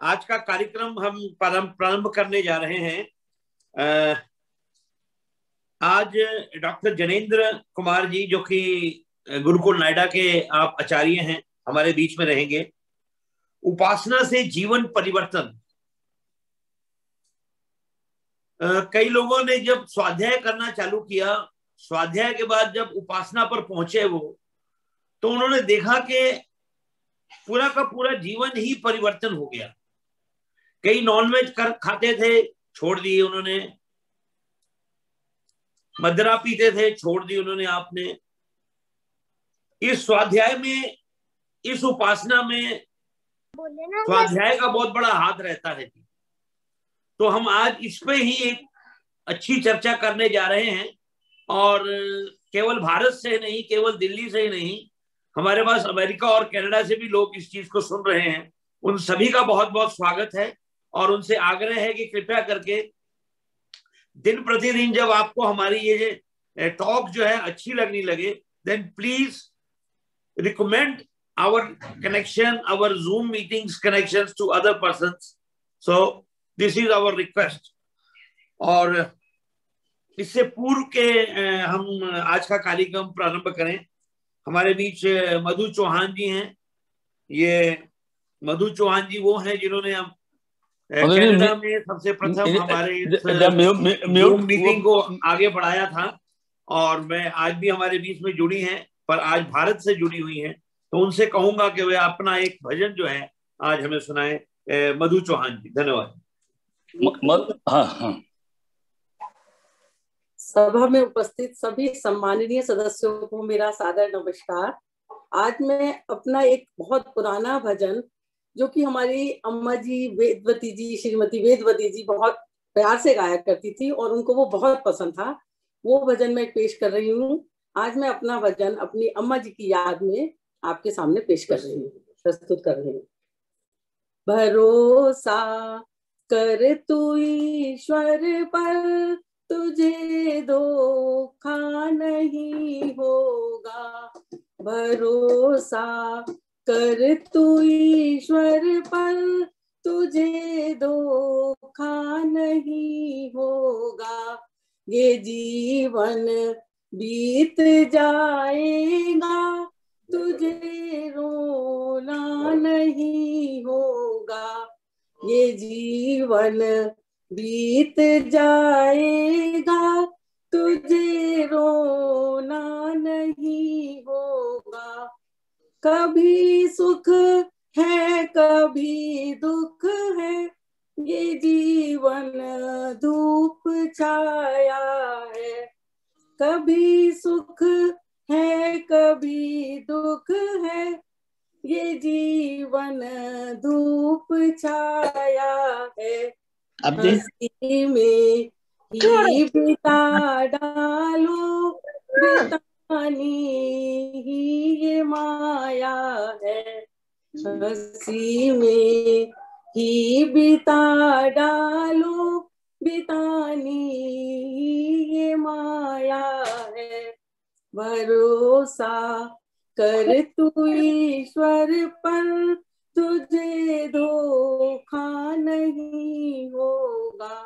आज का कार्यक्रम हम प्रारंभ करने जा रहे हैं। आज डॉक्टर जनेंद्र कुमार जी, जो कि गुरुकुल नोएडा के आप आचार्य हैं, हमारे बीच में रहेंगे। उपासना से जीवन परिवर्तन। कई लोगों ने जब स्वाध्याय करना चालू किया, स्वाध्याय के बाद जब उपासना पर पहुंचे वो, तो उन्होंने देखा कि पूरा का पूरा जीवन ही परिवर्तन हो गया। कई नॉनवेज खाते थे, छोड़ दिए उन्होंने। मदिरा पीते थे, छोड़ दी उन्होंने। आपने इस स्वाध्याय में, इस उपासना में स्वाध्याय का बहुत बड़ा हाथ रहता है। तो हम आज इस पे ही एक अच्छी चर्चा करने जा रहे हैं। और केवल भारत से नहीं, केवल दिल्ली से ही नहीं, हमारे पास अमेरिका और कनाडा से भी लोग इस चीज को सुन रहे हैं। उन सभी का बहुत बहुत स्वागत है। और उनसे आग्रह है कि कृपया करके दिन प्रतिदिन जब आपको हमारी ये टॉक जो है अच्छी लगने लगे, then please recommend our connection, our Zoom meetings connections to other persons. So this is our request. और इससे पूर्व के हम आज का कार्यक्रम प्रारंभ करें। हमारे बीच मधु चौहान जी हैं। ये मधु चौहान जी वो हैं जिन्होंने हम कनाडा में सबसे प्रथम हमारे Zoom मीटिंग को आगे बढ़ाया था। और मैं आज भी हमारे बीच में जुड़ी हैं, पर आज भारत से जुड़ी हुई हैं। तो उनसे कहूंगा कि वे अपना एक भजन जो है आज हमें सुनाए। मधु चौहान जी, धन्यवाद। हाँ। सभा में उपस्थित सभी सम्माननीय सदस्यों को मेरा सादर नमस्कार। आज मैं अपना एक बहुत पुराना भजन, जो कि हमारी अम्मा जी वेदवती जी, श्रीमती वेदवती जी बहुत प्यार से गाया करती थी और उनको वो बहुत पसंद था, वो भजन मैं पेश कर रही हूँ। आज मैं अपना भजन अपनी अम्मा जी की याद में आपके सामने पेश कर रही हूँ, प्रस्तुत कर रही हूँ। भरोसा कर तू ईश्वर पर, तुझे धोखा नहीं होगा। भरोसा कर तू ईश्वर पर, तुझे धोखा नहीं होगा। ये जीवन बीत जाएगा, तुझे रोना नहीं होगा। ये जीवन बीत जाएगा, तुझे रोना नहीं होगा। कभी सुख है कभी दुख है, ये जीवन धूप छाया है। कभी सुख है कभी दुख है, ये जीवन धूप छाया है। हंसी में ही बिता डालो, बितानी ही ये माया है। हंसी में ही बिता डालो, बितानी ये माया है। भरोसा कर तू ईश्वर पर, तुझे धोखा नहीं होगा।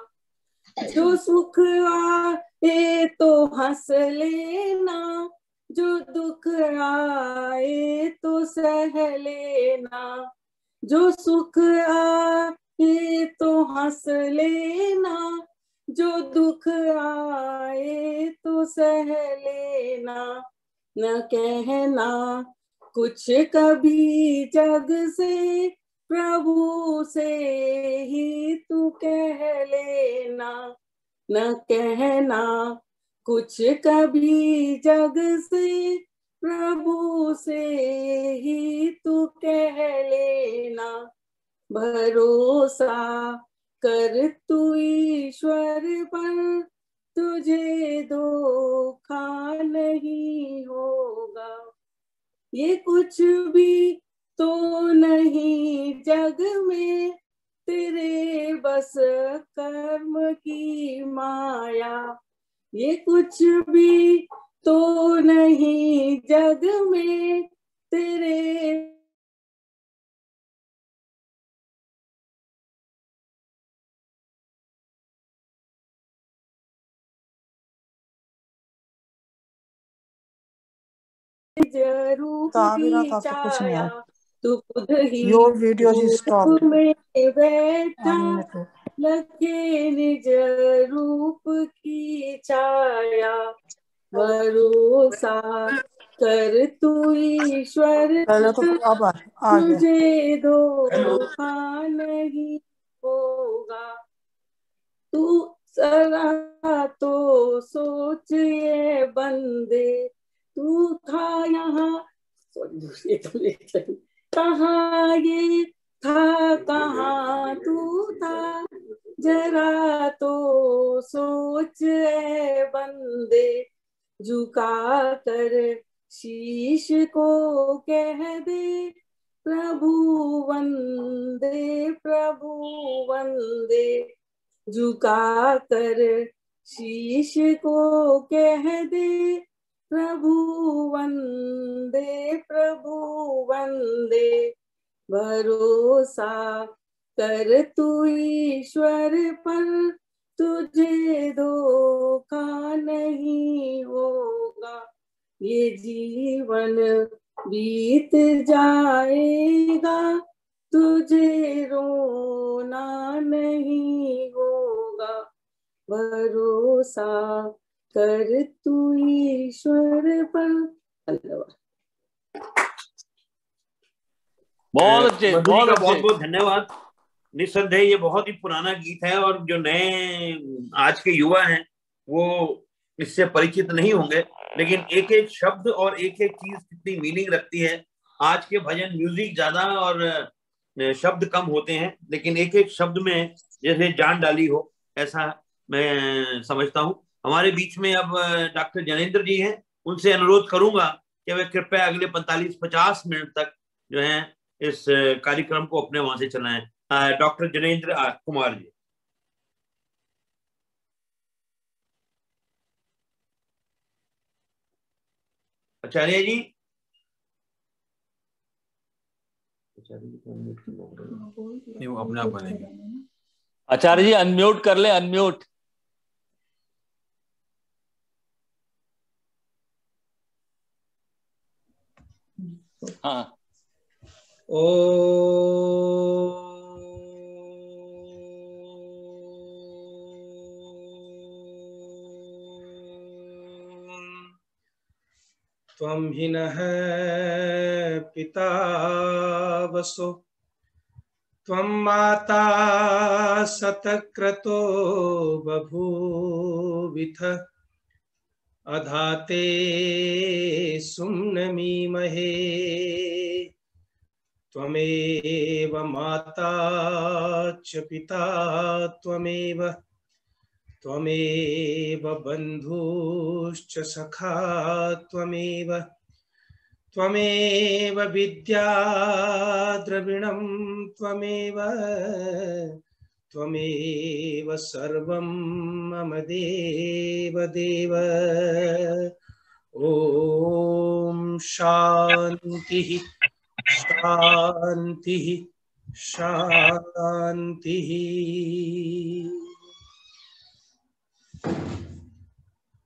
जो सुख आए तो हंस लेना, जो दुख आए तो सह लेना। जो सुख आए तो हंस लेना, जो दुख आए तो सह लेना। न कहना कुछ कभी जग से, प्रभु से ही तू कह लेना। न कहना कुछ कभी जग से, प्रभु से ही तू कह लेना। भरोसा कर तू ईश्वर पर, तुझे धोखा नहीं होगा। ये कुछ भी तो नहीं जग में, तेरे बस कर्म की माया। ये कुछ भी तो नहीं जग में, तेरे निज रूप की छाया, तू खुद ही रूप में बैठा, लगे निज रूप की छाया। भरोसा कर तू ईश्वर, तुझे धोखा नहीं होगा। तू जरा तो सोच ये बंदे, तू था यहाँ कहाँ, ये था कहाँ तू था, जरा तो सोच ए बंदे। झुका कर शीश को कह दे, प्रभु वंदे प्रभु वंदे। झुका कर शीश को कह दे, प्रभु वंदे प्रभु वंदे। भरोसा कर तू ईश्वर पर, तुझे धोखा नहीं होगा। ये जीवन बीत जाएगा, तुझे रोना नहीं होगा। भरोसा कर तू ईश्वर पर। धन्यवाद। बहुत अच्छे, बहुत बहुत धन्यवाद। निस्संदेह ये बहुत ही पुराना गीत है और जो नए आज के युवा हैं वो इससे परिचित नहीं होंगे, लेकिन एक एक शब्द और एक एक चीज कितनी मीनिंग रखती है। आज के भजन म्यूजिक ज्यादा और शब्द कम होते हैं, लेकिन एक एक शब्द में जैसे जान डाली हो, ऐसा मैं समझता हूँ। हमारे बीच में अब डॉक्टर जनेंद्र जी हैं, उनसे अनुरोध करूंगा कि वे कृपया अगले 45-50 मिनट तक जो है इस कार्यक्रम को अपने वहां से चलाएं। डॉक्टर जनेंद्र कुमार जी। आचार्य जी, वो अपने आप बनेंगे। आचार्य जी अनम्यूट कर ले, अनम्यूट। हाँ। ओ त्वं हि नः पिता वसो, त्वं माता सतक्रतो बभूविथ, अधाते सुम्नमीमहे। त्वमेव माता च पिता त्वमेव, त्वमेव बन्धुश्च सखा त्वमेव, त्वमेव विद्या द्रविणं त्वमेव, त्वमेव सर्वं मम देव देव। ॐ शान्तिः शान्तिः शान्तिः।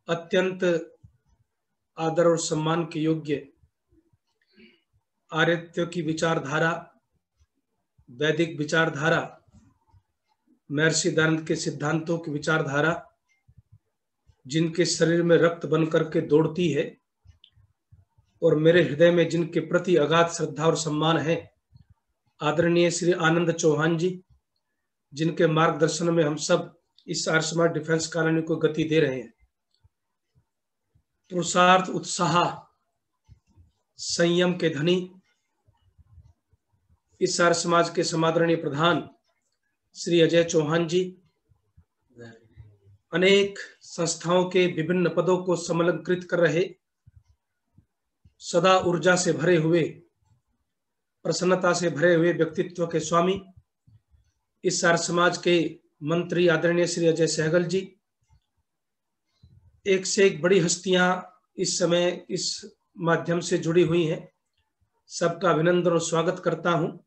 अत्यंत आदर और सम्मान के योग्य आर्यत्व की विचारधारा, वैदिक विचारधारा, महर्षि दयानंद के सिद्धांतों की विचारधारा, जिनके शरीर में रक्त बन करके दौड़ती है और मेरे हृदय में जिनके प्रति अगाध श्रद्धा और सम्मान है, आदरणीय श्री आनंद चौहान जी, जिनके मार्गदर्शन में हम सब इस आर्य समाज डिफेंस कॉलोनी को गति दे रहे हैं। पुरुषार्थ, उत्साह, संयम के धनी इस आर्य समाज के समादरणीय प्रधान श्री अजय चौहान जी, अनेक संस्थाओं के विभिन्न पदों को समलंकृत कर रहे, सदा ऊर्जा से भरे हुए, प्रसन्नता से भरे हुए व्यक्तित्व के स्वामी, इस आर्य समाज के मंत्री आदरणीय श्री अजय सहगल जी, एक से एक बड़ी हस्तियां इस समय इस माध्यम से जुड़ी हुई हैं। सबका अभिनंदन और स्वागत करता हूं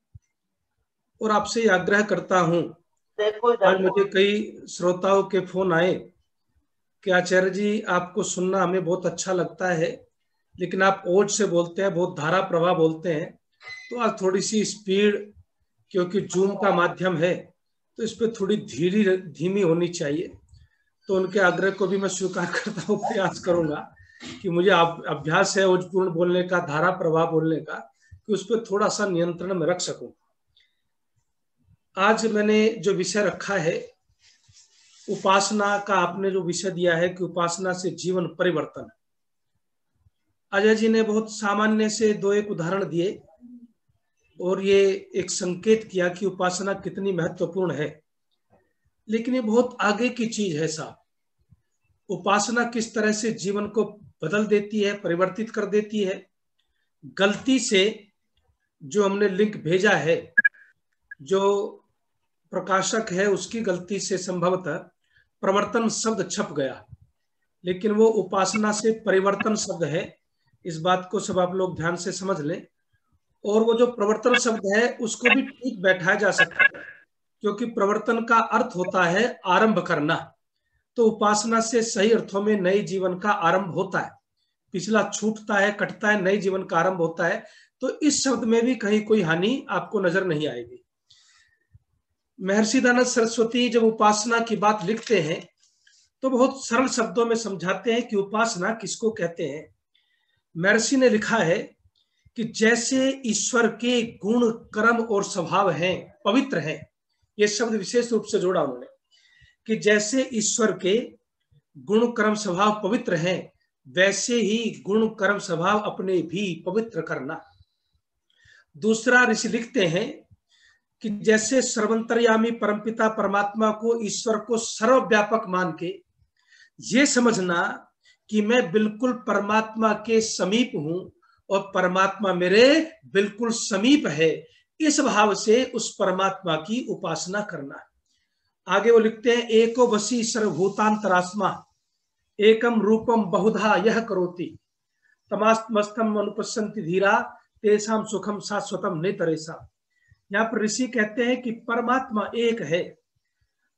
और आपसे आग्रह करता हूं। आज मुझे कई श्रोताओं के फोन आए कि आचार्य जी आपको सुनना हमें बहुत अच्छा लगता है, लेकिन आप ओज से बोलते हैं, बहुत धारा प्रवाह बोलते हैं, तो आज थोड़ी सी स्पीड, क्योंकि जूम का माध्यम है तो इस पर थोड़ी धीमी होनी चाहिए। तो उनके आग्रह को भी मैं स्वीकार करता हूँ, प्रयास करूंगा कि मुझे अभ्यास है ओजपूर्ण बोलने का, धारा प्रवाह बोलने का, कि उस पर थोड़ा सा नियंत्रण में रख सकूं। आज मैंने जो विषय रखा है उपासना का, आपने जो विषय दिया है कि उपासना से जीवन परिवर्तन। अजय जी ने बहुत सामान्य से 2-1 उदाहरण दिए और ये एक संकेत किया कि उपासना कितनी महत्वपूर्ण है, लेकिन ये बहुत आगे की चीज है साहब। उपासना किस तरह से जीवन को बदल देती है, परिवर्तित कर देती है। गलती से जो हमने लिंक भेजा है, जो प्रकाशक है उसकी गलती से संभवतः प्रवर्तन शब्द छप गया, लेकिन वो उपासना से परिवर्तन शब्द है। इस बात को सब आप लोग ध्यान से समझ लें। और वो जो प्रवर्तन शब्द है उसको भी ठीक बैठाया जा सकता है, क्योंकि प्रवर्तन का अर्थ होता है आरंभ करना। तो उपासना से सही अर्थों में नए जीवन का आरंभ होता है, पिछला छूटता है, कटता है, नए जीवन का आरंभ होता है। तो इस शब्द में भी कहीं कोई हानि आपको नजर नहीं आएगी। महर्षि दयानंद सरस्वती जब उपासना की बात लिखते हैं तो बहुत सरल शब्दों में समझाते हैं कि उपासना किसको कहते हैं। महर्षि ने लिखा है कि जैसे ईश्वर के गुण, कर्म और स्वभाव हैं, पवित्र हैं। ये शब्द विशेष रूप से जोड़ा उन्होंने कि जैसे ईश्वर के गुण, कर्म, स्वभाव पवित्र हैं, वैसे ही गुण, कर्म, स्वभाव अपने भी पवित्र करना। दूसरा ऋषि लिखते हैं कि जैसे सर्वंतर्यामी परमपिता परमात्मा को, ईश्वर को सर्वव्यापक मान के ये समझना कि मैं बिल्कुल परमात्मा के समीप हूं और परमात्मा मेरे बिल्कुल समीप है, इस भाव से उस परमात्मा की उपासना करना। आगे वो लिखते हैं एको वसी सर्वभूतांतरात्मा एकम रूपम बहुधा यह करोति तमास्तमस्तम अनुपश्यन्ति धीरा तेषाम सुखम शाश्वतम नेतरेषा। यहाँ पर ऋषि कहते हैं कि परमात्मा एक है,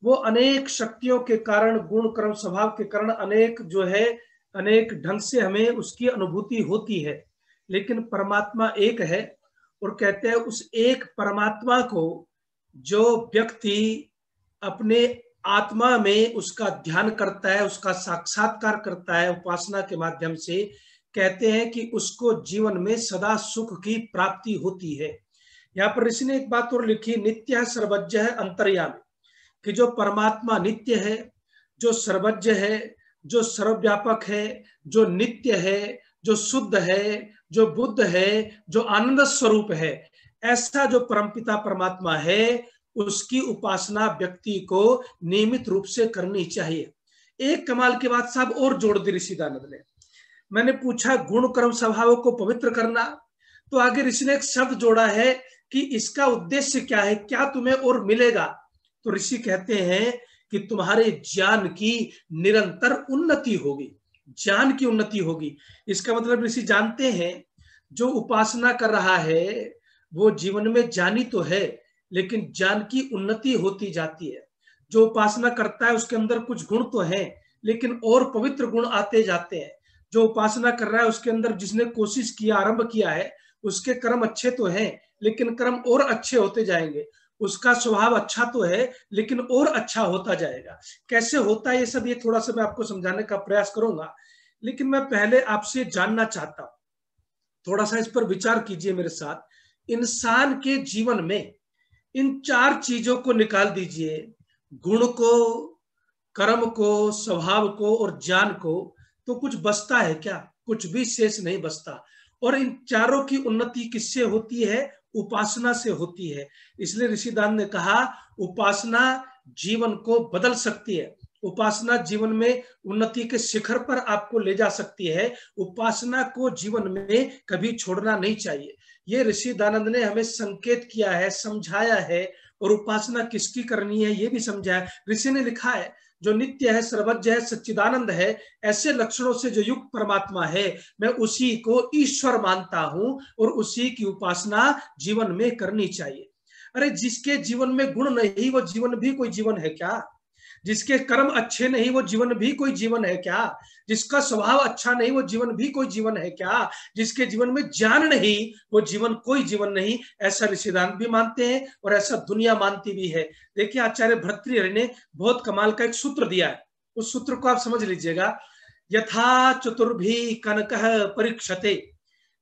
वो अनेक शक्तियों के कारण, गुण, कर्म, स्वभाव के कारण अनेक ढंग से हमें उसकी अनुभूति होती है, लेकिन परमात्मा एक है। और कहते हैं उस एक परमात्मा को जो व्यक्ति अपने आत्मा में उसका ध्यान करता है, उसका साक्षात्कार करता है उपासना के माध्यम से, कहते हैं कि उसको जीवन में सदा सुख की प्राप्ति होती है। यहाँ पर ऋषि ने एक बात और लिखी, नित्य है सर्वज्ञ है अंतर्यामी, कि जो परमात्मा नित्य है, जो सर्वज्ञ है, जो सर्वव्यापक है, जो नित्य है, जो शुद्ध है, जो बुद्ध है, जो आनंद स्वरूप है, ऐसा जो परमपिता परमात्मा है, उसकी उपासना व्यक्ति को नियमित रूप से करनी चाहिए। एक कमाल की बात साहब और जोड़ दी ऋषि दयानंद ने। मैंने पूछा गुण, कर्म, स्वभाव को पवित्र करना, तो आगे ऋषि ने एक शब्द जोड़ा है कि इसका उद्देश्य क्या है, क्या तुम्हें और मिलेगा। तो ऋषि कहते हैं कि तुम्हारे ज्ञान की निरंतर उन्नति होगी, ज्ञान की उन्नति होगी। इसका मतलब ऋषि जानते हैं जो उपासना कर रहा है वो जीवन में ज्ञानी तो है, लेकिन ज्ञान की उन्नति होती जाती है। जो उपासना करता है उसके अंदर कुछ गुण तो हैं, लेकिन और पवित्र गुण आते जाते हैं। जो उपासना कर रहा है उसके अंदर, जिसने कोशिश किया, आरंभ किया है, उसके कर्म अच्छे तो हैं, लेकिन कर्म और अच्छे होते जाएंगे। उसका स्वभाव अच्छा तो है, लेकिन और अच्छा होता जाएगा। कैसे होता है ये सब, ये थोड़ा सा मैं आपको समझाने का प्रयास करूंगा, लेकिन मैं पहले आपसे जानना चाहता हूं, थोड़ा सा इस पर विचार कीजिए मेरे साथ। इंसान के जीवन में इन 4 चीजों को निकाल दीजिए, गुण को, कर्म को, स्वभाव को और ज्ञान को, तो कुछ बचता है क्या? कुछ भी शेष नहीं बचता। और इन चारों की उन्नति किससे होती है? उपासना से होती है। इसलिए ऋषि दयानंद ने कहा उपासना जीवन को बदल सकती है, उपासना जीवन में उन्नति के शिखर पर आपको ले जा सकती है। उपासना को जीवन में कभी छोड़ना नहीं चाहिए। ये ऋषि दयानंद ने हमें संकेत किया है, समझाया है, और उपासना किसकी करनी है ये भी समझाया। ऋषि ने लिखा है जो नित्य है, सर्वज्ञ है, सच्चिदानंद है, ऐसे लक्षणों से जो युक्त परमात्मा है, मैं उसी को ईश्वर मानता हूं और उसी की उपासना जीवन में करनी चाहिए। अरे जिसके जीवन में गुण नहीं, वो जीवन भी कोई जीवन है क्या? जिसके कर्म अच्छे नहीं वो जीवन भी कोई जीवन है क्या? जिसका स्वभाव अच्छा नहीं वो जीवन भी कोई जीवन है क्या? जिसके जीवन में ज्ञान नहीं वो जीवन कोई जीवन नहीं, ऐसा ऋषिदान भी मानते हैं और ऐसा दुनिया मानती भी है। देखिए आचार्य भर्तृहरि ने बहुत कमाल का एक सूत्र दिया है, उस सूत्र को आप समझ लीजिएगा। यथा चतुर्भी कनकः परीक्षते,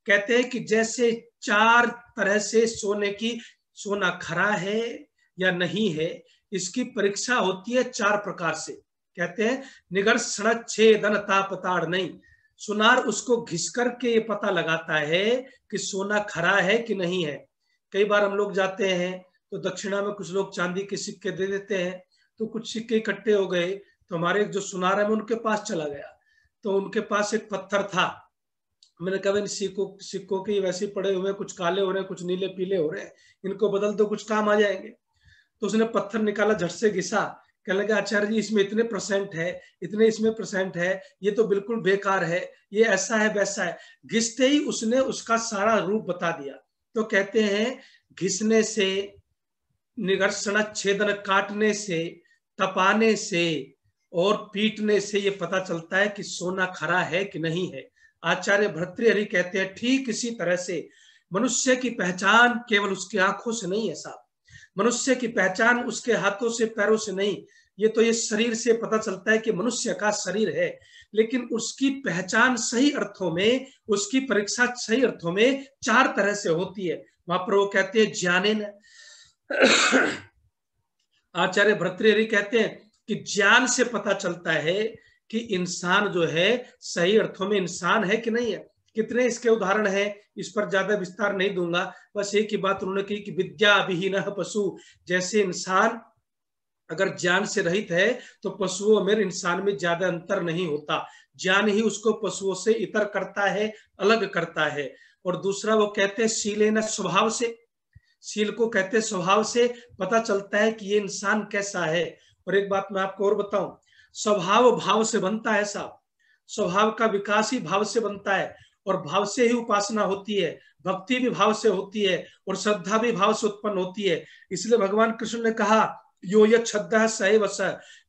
कहते हैं कि जैसे 4 तरह से सोने की, सोना खरा है या नहीं है, इसकी परीक्षा होती है 4 प्रकार से। कहते हैं निगर्षण छेदन तापताड़ नहीं, सुनार उसको घिस करके ये पता लगाता है कि सोना खरा है कि नहीं है। कई बार हम लोग जाते हैं तो दक्षिणा में कुछ लोग चांदी के सिक्के दे देते हैं, तो कुछ सिक्के इकट्ठे हो गए, तो हमारे जो सुनार है मैं उनके पास चला गया, तो उनके पास एक पत्थर था। मैंने कहा सिक्कों के वैसे पड़े हुए, कुछ काले हो रहे हैं, कुछ नीले पीले हो रहे हैं, इनको बदल दो, कुछ काम आ जाएंगे। तो उसने पत्थर निकाला, झट से घिसा, कहने लगा आचार्य जी इसमें इतने % है, इतने इसमें % है, ये तो बिल्कुल बेकार है, ये ऐसा है वैसा है। घिसते ही उसने उसका सारा रूप बता दिया। तो कहते हैं घिसने से, निगर्षण छेदन काटने से, तपाने से और पीटने से ये पता चलता है कि सोना खरा है कि नहीं है। आचार्य भर्तृहरि कहते हैं ठीक इसी तरह से मनुष्य की पहचान केवल उसकी आंखों से नहीं है साहब, मनुष्य की पहचान उसके हाथों से पैरों से नहीं, ये तो ये शरीर से पता चलता है कि मनुष्य का शरीर है, लेकिन उसकी पहचान सही अर्थों में, उसकी परीक्षा सही अर्थों में 4 तरह से होती है। वहां पर वो कहते हैं ज्ञानेन, आचार्य भर्तृहरि कहते हैं कि ज्ञान से पता चलता है कि इंसान जो है सही अर्थों में इंसान है कि नहीं है। कितने इसके उदाहरण हैं, इस पर ज्यादा विस्तार नहीं दूंगा, बस एक ही बात उन्होंने कही कि विद्या विहीनः पशु, जैसे इंसान अगर ज्ञान से रहित है तो पशुओं में इंसान में ज्यादा अंतर नहीं होता, ज्ञान ही उसको पशुओं से इतर करता है, अलग करता है। और दूसरा वो कहते हैं शीलेन, स्वभाव से, शील को कहते हैं स्वभाव से पता चलता है कि ये इंसान कैसा है। और एक बात मैं आपको और बताऊं, स्वभाव भाव से बनता है साहब, स्वभाव का विकास ही भाव से बनता है, और भाव से ही उपासना होती है, भक्ति भी भाव से होती है, और श्रद्धा भी भाव से उत्पन्न होती है। इसलिए भगवान कृष्ण ने कहा यो ये श्रद्धा सैव स,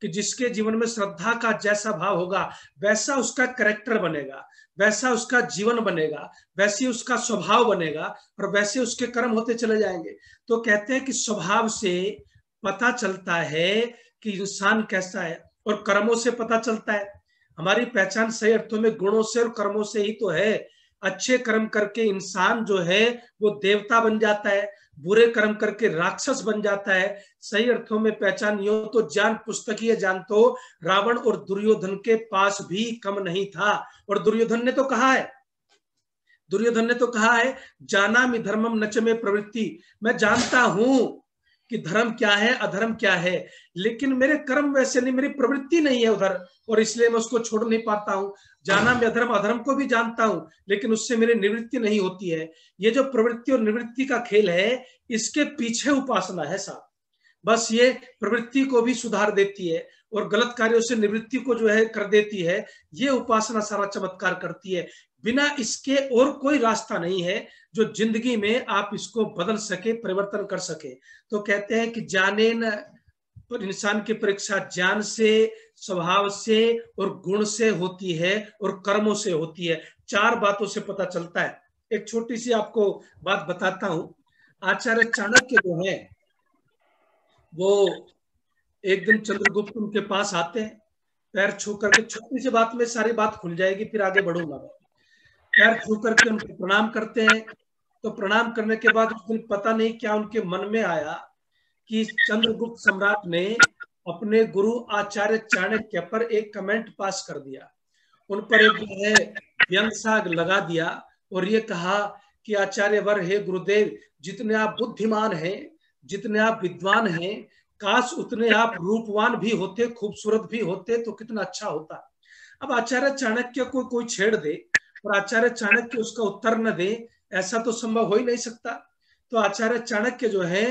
कि जिसके जीवन में श्रद्धा का जैसा भाव होगा वैसा उसका कैरेक्टर बनेगा, वैसा उसका जीवन बनेगा, वैसे उसका स्वभाव बनेगा, और वैसे उसके कर्म होते चले जाएंगे। तो कहते हैं कि स्वभाव से पता चलता है कि इंसान कैसा है, और कर्मों से पता चलता है। हमारी पहचान सही अर्थों में गुणों से और कर्मों से ही तो है। अच्छे कर्म करके इंसान जो है वो देवता बन जाता है, बुरे कर्म करके राक्षस बन जाता है। सही अर्थों में पहचान यो तो ज्ञान पुस्तकीय ज्ञान तो रावण और दुर्योधन के पास भी कम नहीं था। और दुर्योधन ने तो कहा है जानामि धर्मम नच में प्रवृत्ति, मैं जानता हूं कि धर्म क्या है अधर्म क्या है, लेकिन मेरे कर्म वैसे नहीं, मेरी प्रवृत्ति नहीं है उधर, और इसलिए मैं उसको छोड़ नहीं पाता हूं। जाना मैं अधर्म, अधर्म को भी जानता हूं, लेकिन उससे मेरी निवृत्ति नहीं होती है। ये जो प्रवृत्ति और निवृत्ति का खेल है, इसके पीछे उपासना है साहब। बस ये प्रवृत्ति को भी सुधार देती है और गलत कार्यों से निवृत्ति को जो है कर देती है। ये उपासना सारा चमत्कार करती है। बिना इसके और कोई रास्ता नहीं है जो जिंदगी में आप इसको बदल सके, परिवर्तन कर सके। तो कहते हैं कि जाने न, पर इंसान की परीक्षा ज्ञान से, स्वभाव से और गुण से होती है, और कर्मों से होती है। 4 बातों से पता चलता है। एक छोटी सी आपको बात बताता हूं। आचार्य चाणक्य जो है वो एक दिन चंद्रगुप्त उनके पास आते हैं, पैर छू करके, छोटी सी बात में सारी बात खुल जाएगी, फिर आगे बढ़ूंगा। पैर छू करके उनको प्रणाम करते हैं। तो प्रणाम करने के बाद उस दिन पता नहीं क्या उनके मन में आया कि चंद्रगुप्त सम्राट ने अपने गुरु आचार्य चाणक्य पर एक कमेंट पास कर दिया, उन पर एक जो है व्यंग सा लगा दिया, और ये कहा कि आचार्य वर, हे गुरुदेव, जितने आप बुद्धिमान हैं, जितने आप विद्वान हैं, काश उतने आप रूपवान भी होते, खूबसूरत भी होते तो कितना अच्छा होता। अब आचार्य चाणक्य को कोई छेड़ दे और आचार्य चाणक्य उसका उत्तर न दे, ऐसा तो संभव हो ही नहीं सकता। तो आचार्य चाणक्य जो है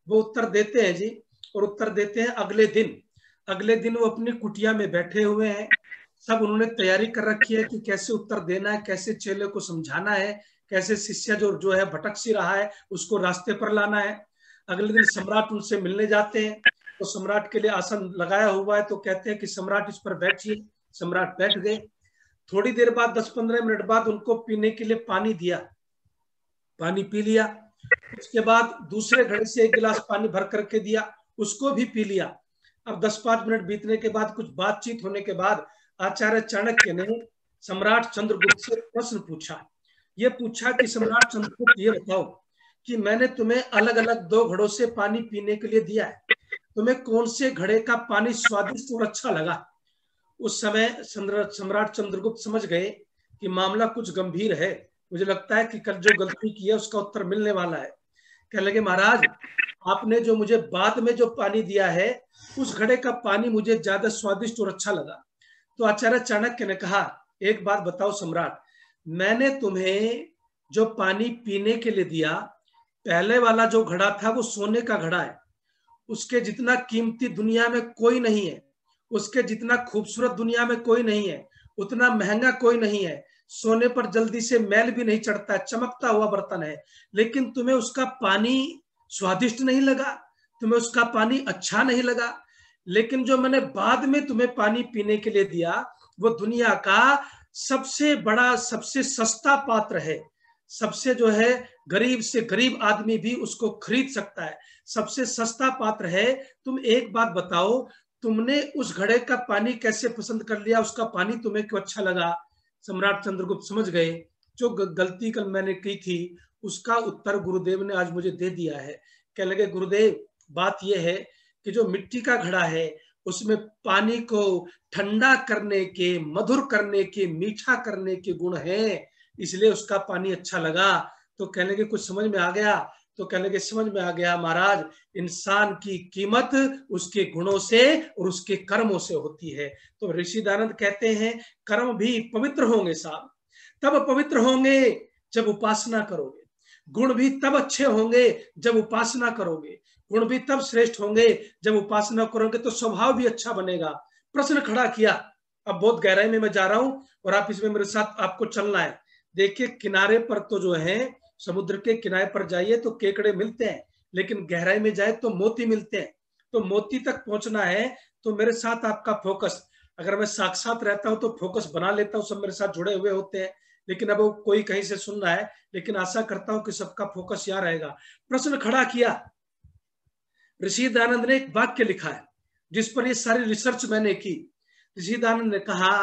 वो उत्तर देते हैं जी, और उत्तर देते हैं अगले दिन वो अपनी कुटिया में बैठे हुए हैं। सब उन्होंने तैयारी कर रखी है कि कैसे उत्तर देना है, कैसे चेले को समझाना है, कैसे शिष्य जो है भटक सी रहा है उसको रास्ते पर लाना है। अगले दिन सम्राट उनसे मिलने जाते हैं तो सम्राट के लिए आसन लगाया हुआ है, तो कहते हैं कि सम्राट इस पर बैठिए। सम्राट बैठ गए। थोड़ी देर बाद 10-15 मिनट बाद उनको पीने के लिए पानी दिया, पानी पी लिया। उसके बाद दूसरे घड़े से एक गिलास पानी भर करके दिया, उसको भी पी लिया। अब 10-5 मिनट बीतने के बाद, कुछ बातचीत होने के बाद, आचार्य चाणक्य ने सम्राट चंद्रगुप्त से प्रश्न पूछा। ये पूछा कि सम्राट चंद्रगुप्त, ये बताओ कि मैंने तुम्हें अलग अलग 2 घड़ों से पानी पीने के लिए दिया है, तुम्हें कौन से घड़े का पानी स्वादिष्ट और अच्छा लगा? उस समय सम्राट चंद्रगुप्त समझ गए कि मामला कुछ गंभीर है, मुझे लगता है कि कल जो गलती की है उसका उत्तर मिलने वाला है। कहने लगे, महाराज आपने जो मुझे बाद में जो पानी दिया है, उस घड़े का पानी मुझे ज्यादा स्वादिष्ट और अच्छा लगा। तो आचार्य चाणक्य ने कहा, एक बात बताओ सम्राट, मैंने तुम्हें जो पानी पीने के लिए दिया, पहले वाला जो घड़ा था वो सोने का घड़ा है, उसके जितना कीमती दुनिया में कोई नहीं है, उसके जितना खूबसूरत दुनिया में कोई नहीं है, उतना महंगा कोई नहीं है, सोने पर जल्दी से मैल भी नहीं चढ़ता है, चमकता हुआ बर्तन है। लेकिन तुम्हें उसका पानी स्वादिष्ट नहीं लगा, तुम्हें उसका पानी अच्छा नहीं लगा। लेकिन जो मैंने बाद में तुम्हें पानी पीने के लिए दिया, वो दुनिया का सबसे बड़ा, सबसे सस्ता पात्र है, सबसे जो है गरीब से गरीब आदमी भी उसको खरीद सकता है, सबसे सस्ता पात्र है। तुम एक बात बताओ, तुमने उस घड़े का पानी कैसे पसंद कर लिया, उसका पानी तुम्हें क्यों अच्छा लगा? सम्राट चंद्रगुप्त समझ गए, जो गलती कल मैंने की थी उसका उत्तर गुरुदेव ने आज मुझे दे दिया है। कहने लगे, गुरुदेव बात यह है कि जो मिट्टी का घड़ा है उसमें पानी को ठंडा करने के, मधुर करने के, मीठा करने के गुण हैं, इसलिए उसका पानी अच्छा लगा। तो कहने लगे, कुछ समझ में आ गया? तो कहने लगे, समझ में आ गया महाराज, इंसान की कीमत उसके गुणों से और उसके कर्मों से होती है। तो ऋषि दानंद कहते हैं, कर्म भी पवित्र होंगे साहब, तब पवित्र होंगे जब उपासना करोगे, गुण भी तब अच्छे होंगे जब उपासना करोगे, गुण भी तब श्रेष्ठ होंगे जब उपासना करोगे, तो स्वभाव भी अच्छा बनेगा। प्रश्न खड़ा किया। अब बहुत गहराई में मैं जा रहा हूं और आप इसमें मेरे साथ आपको चलना है। देखिए, किनारे पर तो जो है, समुद्र के किनारे पर जाइए तो केकड़े मिलते हैं, लेकिन गहराई में जाए तो मोती मिलते हैं। तो मोती तक पहुंचना है तो मेरे साथ आपका फोकस, अगर मैं साक्षात रहता हूं तो फोकस बना लेता हूं, सब मेरे साथ जुड़े हुए होते हैं, लेकिन अब कोई कहीं से सुन रहा है, लेकिन आशा करता हूं कि सबका फोकस यहाँ रहेगा। प्रश्न खड़ा किया। ऋषि दानंद ने एक वाक्य लिखा है जिस पर ये सारी रिसर्च मैंने की। ऋषि दानंद ने कहा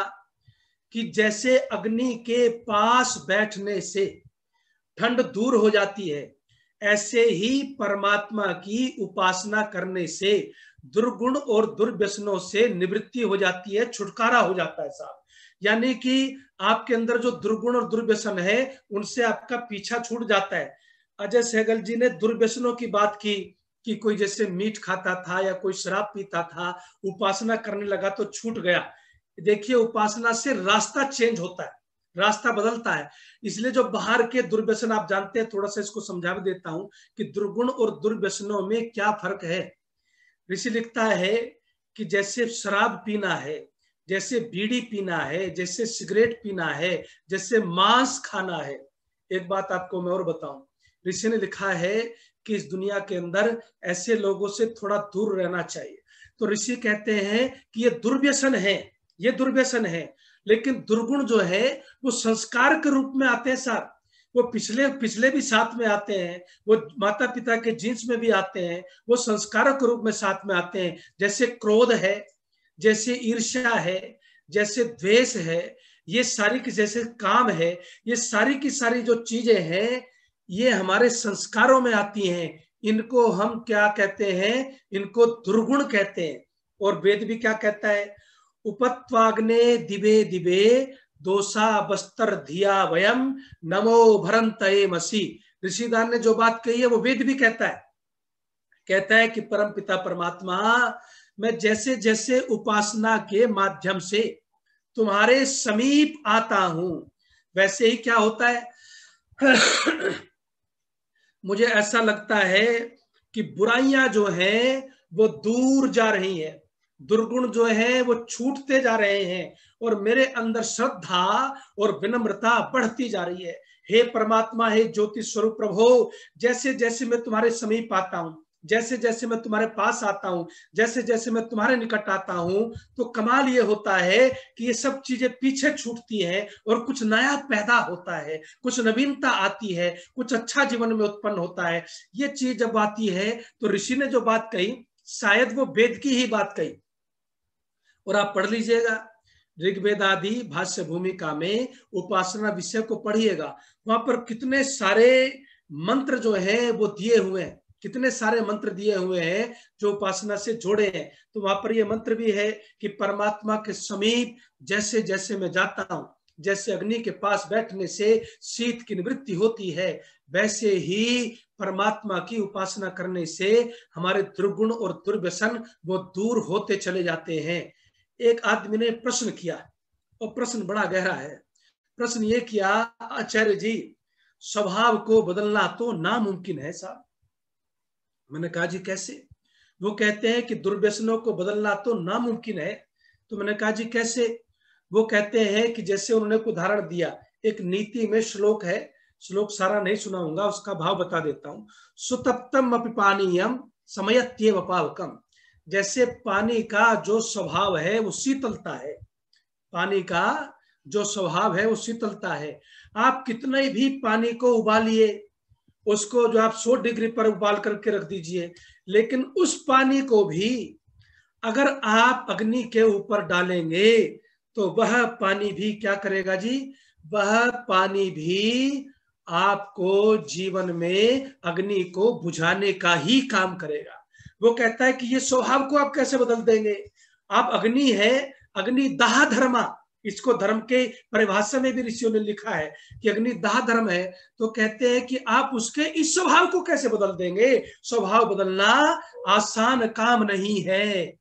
कि जैसे अग्नि के पास बैठने से ठंड दूर हो जाती है, ऐसे ही परमात्मा की उपासना करने से दुर्गुण और दुर्व्यसनों से निवृत्ति हो जाती है, छुटकारा हो जाता है साहब। यानी कि आपके अंदर जो दुर्गुण और दुर्व्यसन है उनसे आपका पीछा छूट जाता है। अजय सहगल जी ने दुर्व्यसनों की बात की कि कोई जैसे मीट खाता था या कोई शराब पीता था, उपासना करने लगा तो छूट गया। देखिए, उपासना से रास्ता चेंज होता है, रास्ता बदलता है। इसलिए जो बाहर के दुर्व्यसन आप जानते हैं, थोड़ा सा इसको समझा भी देता हूं कि दुर्गुण और दुर्व्यसनों में क्या फर्क है। ऋषि लिखता है कि जैसे शराब पीना है, जैसे बीड़ी पीना है, जैसे सिगरेट पीना है, जैसे मांस खाना है। एक बात आपको मैं और बताऊं, ऋषि ने लिखा है कि इस दुनिया के अंदर ऐसे लोगों से थोड़ा दूर रहना चाहिए। तो ऋषि कहते हैं कि ये दुर्व्यसन है, ये दुर्व्यसन है। लेकिन दुर्गुण जो है वो संस्कार के रूप में आते हैं साहब, वो पिछले भी साथ में आते हैं, वो माता पिता के जीन्स में भी आते हैं, वो संस्कारों के रूप में साथ में आते हैं। जैसे क्रोध है, जैसे ईर्ष्या है, जैसे द्वेष है, ये सारी की जैसे काम है, ये सारी की सारी जो चीजें हैं ये हमारे संस्कारों में आती हैं। इनको हम क्या कहते हैं? इनको दुर्गुण कहते हैं। और वेद भी क्या कहता है? उपत्वाग्ने दिवे दिवे दोषा बस्तर धिया वयम नमो भरंतये मसी। ऋषिदान ने जो बात कही है वो वेद भी कहता है कि परम पिता परमात्मा, मैं जैसे जैसे उपासना के माध्यम से तुम्हारे समीप आता हूं, वैसे ही क्या होता है मुझे ऐसा लगता है कि बुराइयां जो हैं वो दूर जा रही हैं, दुर्गुण जो है वो छूटते जा रहे हैं, और मेरे अंदर श्रद्धा और विनम्रता बढ़ती जा रही है। हे परमात्मा, हे ज्योति स्वरूप प्रभु, जैसे जैसे मैं तुम्हारे समीप आता हूं, जैसे जैसे मैं तुम्हारे पास आता हूं, जैसे जैसे मैं तुम्हारे निकट आता हूं, तो कमाल ये होता है कि ये सब चीजें पीछे छूटती हैं और कुछ नया पैदा होता है, कुछ नवीनता आती है, कुछ अच्छा जीवन में उत्पन्न होता है। ये चीज जब आती है तो ऋषि ने जो बात कही शायद वो वेद की ही बात कही। और आप पढ़ लीजिएगा ऋग्वेद आदि भाष्य भूमिका में उपासना विषय को पढ़िएगा, वहां पर कितने सारे मंत्र जो है वो दिए हुए हैं, कितने सारे मंत्र दिए हुए हैं जो उपासना से जोड़े हैं। तो वहां पर ये मंत्र भी है कि परमात्मा के समीप जैसे जैसे मैं जाता हूं, जैसे अग्नि के पास बैठने से शीत की निवृत्ति होती है, वैसे ही परमात्मा की उपासना करने से हमारे दुर्गुण और दुर्व्यसन वो दूर होते चले जाते हैं। एक आदमी ने प्रश्न किया और प्रश्न बड़ा गहरा है। प्रश्न ये किया, आचार्य जी स्वभाव को बदलना तो नामुमकिन है साहब। मैंने कहा जी कैसे? वो कहते हैं कि दुर्व्यसनों को बदलना तो नामुमकिन है। तो मैंने कहा जी कैसे? वो कहते हैं कि जैसे उन्होंने उदाहरण दिया, एक नीति में श्लोक है, श्लोक सारा नहीं सुनाऊंगा, उसका भाव बता देता हूं। सुतप्तम अपि पानीयम समयत्येव पावकम। जैसे पानी का जो स्वभाव है वो शीतलता है, पानी का जो स्वभाव है वो शीतलता है। आप कितने भी पानी को उबालिए, उसको जो आप 100 डिग्री पर उबाल करके रख दीजिए, लेकिन उस पानी को भी अगर आप अग्नि के ऊपर डालेंगे तो वह पानी भी क्या करेगा जी? वह पानी भी आपको जीवन में अग्नि को बुझाने का ही काम करेगा। वो कहता है कि ये स्वभाव को आप कैसे बदल देंगे? आप अग्नि है, अग्नि दाह धर्मा, इसको धर्म के परिभाषा में भी ऋषियों ने लिखा है कि अग्नि दाह धर्म है। तो कहते हैं कि आप उसके इस स्वभाव को कैसे बदल देंगे? स्वभाव बदलना आसान काम नहीं है।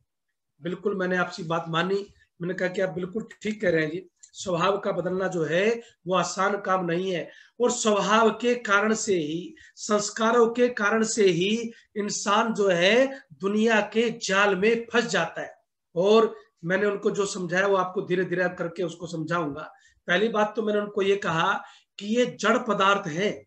बिल्कुल मैंने आपकी बात मानी, मैंने कहा कि आप बिल्कुल ठीक कह रहे हैं जी, स्वभाव का बदलना जो है वो आसान काम नहीं है। और स्वभाव के कारण से ही, संस्कारों के कारण से ही इंसान जो है दुनिया के जाल में फंस जाता है। और मैंने उनको जो समझाया वो आपको धीरे धीरे करके उसको समझाऊंगा। पहली बात तो मैंने उनको ये कहा कि ये जड़ पदार्थ है,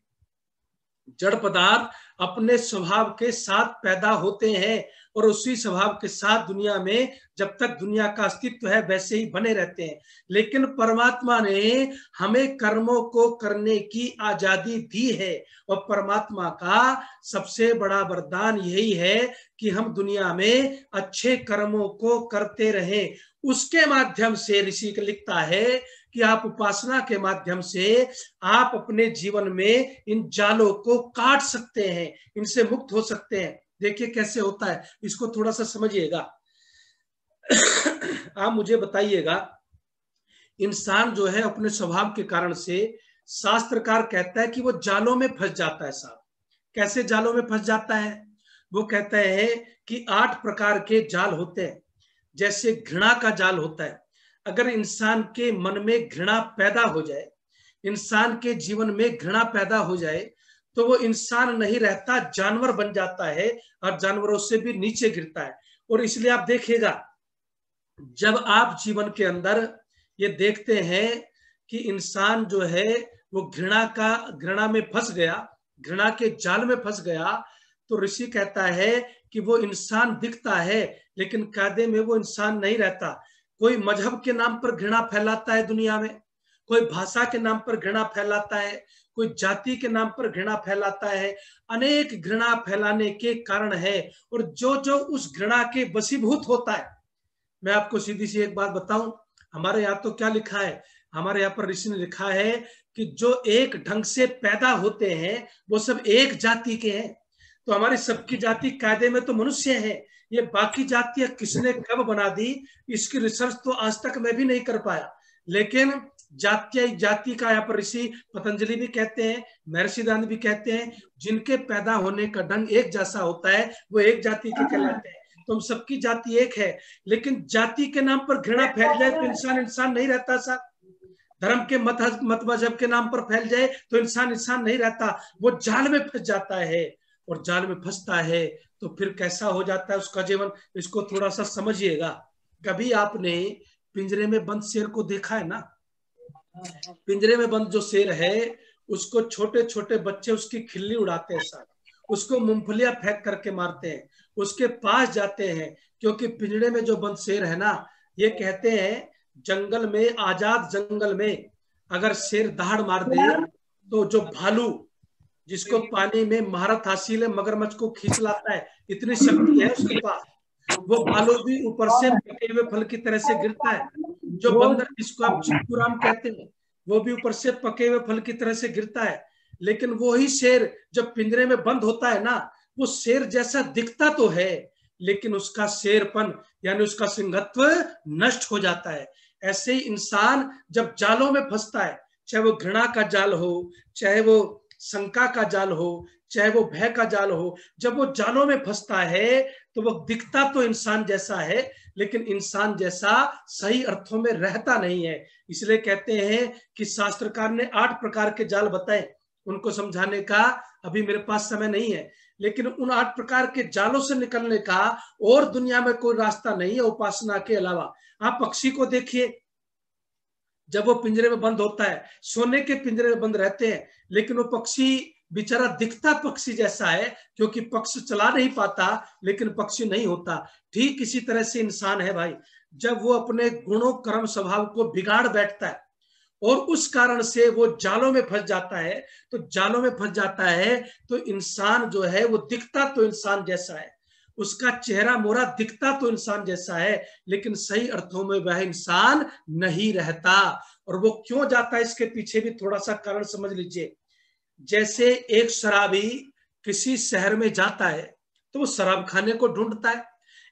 जड़ पदार्थ अपने स्वभाव के साथ पैदा होते हैं और उसी स्वभाव के साथ दुनिया में जब तक दुनिया का अस्तित्व है वैसे ही बने रहते हैं। लेकिन परमात्मा ने हमें कर्मों को करने की आजादी दी है और परमात्मा का सबसे बड़ा वरदान यही है कि हम दुनिया में अच्छे कर्मों को करते रहें। उसके माध्यम से ऋषि लिखता है कि आप उपासना के माध्यम से आप अपने जीवन में इन जालों को काट सकते हैं, इनसे मुक्त हो सकते हैं। देखिए कैसे होता है, इसको थोड़ा सा समझिएगा। आप मुझे बताइएगा, इंसान जो है अपने स्वभाव के कारण से शास्त्रकार कहता है कि वो जालों में फंस जाता है। साहब कैसे जालों में फंस जाता है? वो कहता है कि 8 प्रकार के जाल होते हैं। जैसे घृणा का जाल होता है, अगर इंसान के मन में घृणा पैदा हो जाए, इंसान के जीवन में घृणा पैदा हो जाए, तो वो इंसान नहीं रहता, जानवर बन जाता है और जानवरों से भी नीचे गिरता है। और इसलिए आप देखिएगा, जब आप जीवन के अंदर ये देखते हैं कि इंसान जो है वो घृणा में फंस गया, घृणा के जाल में फंस गया, तो ऋषि कहता है कि वो इंसान दिखता है लेकिन कायदे में वो इंसान नहीं रहता। कोई मजहब के नाम पर घृणा फैलाता है दुनिया में, कोई भाषा के नाम पर घृणा फैलाता है, कोई जाति के नाम पर घृणा फैलाता है। अनेक घृणा फैलाने के कारण है और जो जो उस घृणा के वशीभूत होता है। मैं आपको सीधी सी एक बात बताऊं, हमारे यहाँ तो क्या लिखा है, हमारे यहाँ पर ऋषि ने लिखा है कि जो एक ढंग से पैदा होते हैं वो सब एक जाति के हैं। तो हमारी सबकी जाति कायदे में तो मनुष्य है, ये बाकी जातियां किसने कब बना दी इसकी रिसर्च तो आज तक मैं भी नहीं कर पाया। लेकिन जाति का यहाँ पर ऋषि पतंजलि भी कहते हैं, महर्षि दयानंद भी कहते हैं, जिनके पैदा होने का ढंग एक जैसा होता है वो एक जाति के कहलाते हैं। तो हम सबकी जाति एक है, लेकिन जाति के नाम पर घृणा फैल जाए तो इंसान नहीं रहता। साहब धर्म के मत मजहब के नाम पर फैल जाए तो इंसान नहीं रहता, वो जाल में फंस जाता है। और जाल में फंसता है तो फिर कैसा हो जाता है उसका जीवन, इसको थोड़ा सा समझिएगा। कभी आपने पिंजरे में बंद शेर को देखा है ना? पिंजरे में बंद जो शेर है उसको छोटे छोटे बच्चे उसकी खिल्ली उड़ाते हैं साहब, उसको मूंगफलियां फेंक करके मारते हैं, उसके पास जाते हैं, क्योंकि पिंजड़े में जो बंद शेर है ना, ये कहते हैं जंगल में, आजाद जंगल में अगर शेर दहाड़ मार दे तो जो भालू जिसको पानी में महारत हासिल है, मगरमच्छ को खींच लाता है, इतनी शक्ति है उसके पास, वो भालू भी ऊपर से पके हुए फल की तरह से गिरता है। जो बंदर जिसको आप चित्तूराम कहते हैं, वो भी ऊपर से पके हुए फल की तरह से गिरता है। लेकिन वो ही शेर जब पिंजरे में बंद होता है ना, वो शेर जैसा दिखता तो है, लेकिन उसका शेरपन यानी उसका सिंहत्व नष्ट हो जाता है। ऐसे ही इंसान जब जालों में फंसता है, चाहे वो घृणा का जाल हो, चाहे वो शंका का जाल हो, चाहे वो भय का जाल हो, जब वो जालों में फंसता है तो वो दिखता तो इंसान जैसा है, लेकिन इंसान जैसा सही अर्थों में रहता नहीं है। इसलिए कहते हैं कि शास्त्रकार ने 8 प्रकार के जाल बताए, उनको समझाने का अभी मेरे पास समय नहीं है, लेकिन उन 8 प्रकार के जालों से निकलने का और दुनिया में कोई रास्ता नहीं है उपासना के अलावा। आप पक्षी को देखिए, जब वो पिंजरे में बंद होता है, सोने के पिंजरे में बंद रहते हैं, लेकिन वो पक्षी बेचारा दिखता पक्षी जैसा है, क्योंकि पक्षी चला नहीं पाता, लेकिन पक्षी नहीं होता। ठीक इसी तरह से इंसान है भाई, जब वो अपने गुणों कर्म स्वभाव को बिगाड़ बैठता है और उस कारण से वो जालों में फंस जाता है, तो जालों में फंस जाता है तो इंसान जो है वो दिखता तो इंसान जैसा है, उसका चेहरा मोरा दिखता तो इंसान जैसा है, लेकिन सही अर्थों में वह इंसान नहीं रहता। और वो क्यों जाता है, इसके पीछे भी थोड़ा सा कारण समझ लीजिए। जैसे एक शराबी किसी शहर में जाता है तो वो शराब खाने को ढूंढता है,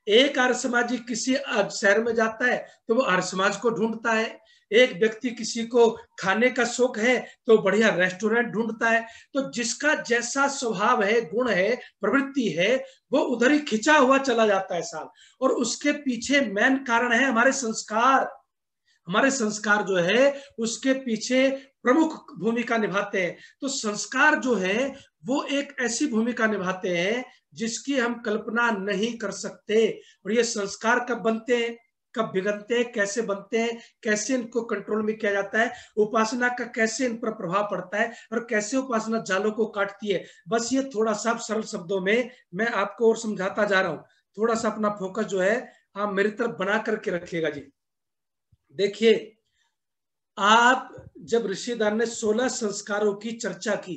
एक आर्य समाजी किसी शहर में जाता है तो वो आर्य समाज को ढूंढता है, एक व्यक्ति किसी को खाने का शौक है तो बढ़िया रेस्टोरेंट ढूंढता है। तो जिसका जैसा स्वभाव है, गुण है, प्रवृत्ति है, वो उधर ही खिंचा हुआ चला जाता है साहब। और उसके पीछे मेन कारण है हमारे संस्कार। हमारे संस्कार जो है उसके पीछे प्रमुख भूमिका निभाते हैं। तो संस्कार जो है वो एक ऐसी भूमिका निभाते हैं जिसकी हम कल्पना नहीं कर सकते। और ये संस्कार कब बनते हैं, कब बिगड़ते हैं, कैसे बनते हैं, कैसे इनको कंट्रोल में किया जाता है, उपासना का कैसे इन पर प्रभाव पड़ता है और कैसे उपासना जालों को काटती है। बस ये थोड़ा सा सरल शब्दों में मैं आपको और समझाता जा रहा हूं। थोड़ा सा अपना फोकस जो है आप मेरी तरफ बना करके रखिएगा जी। देखिए, आप जब ऋषिदान ने 16 संस्कारों की चर्चा की,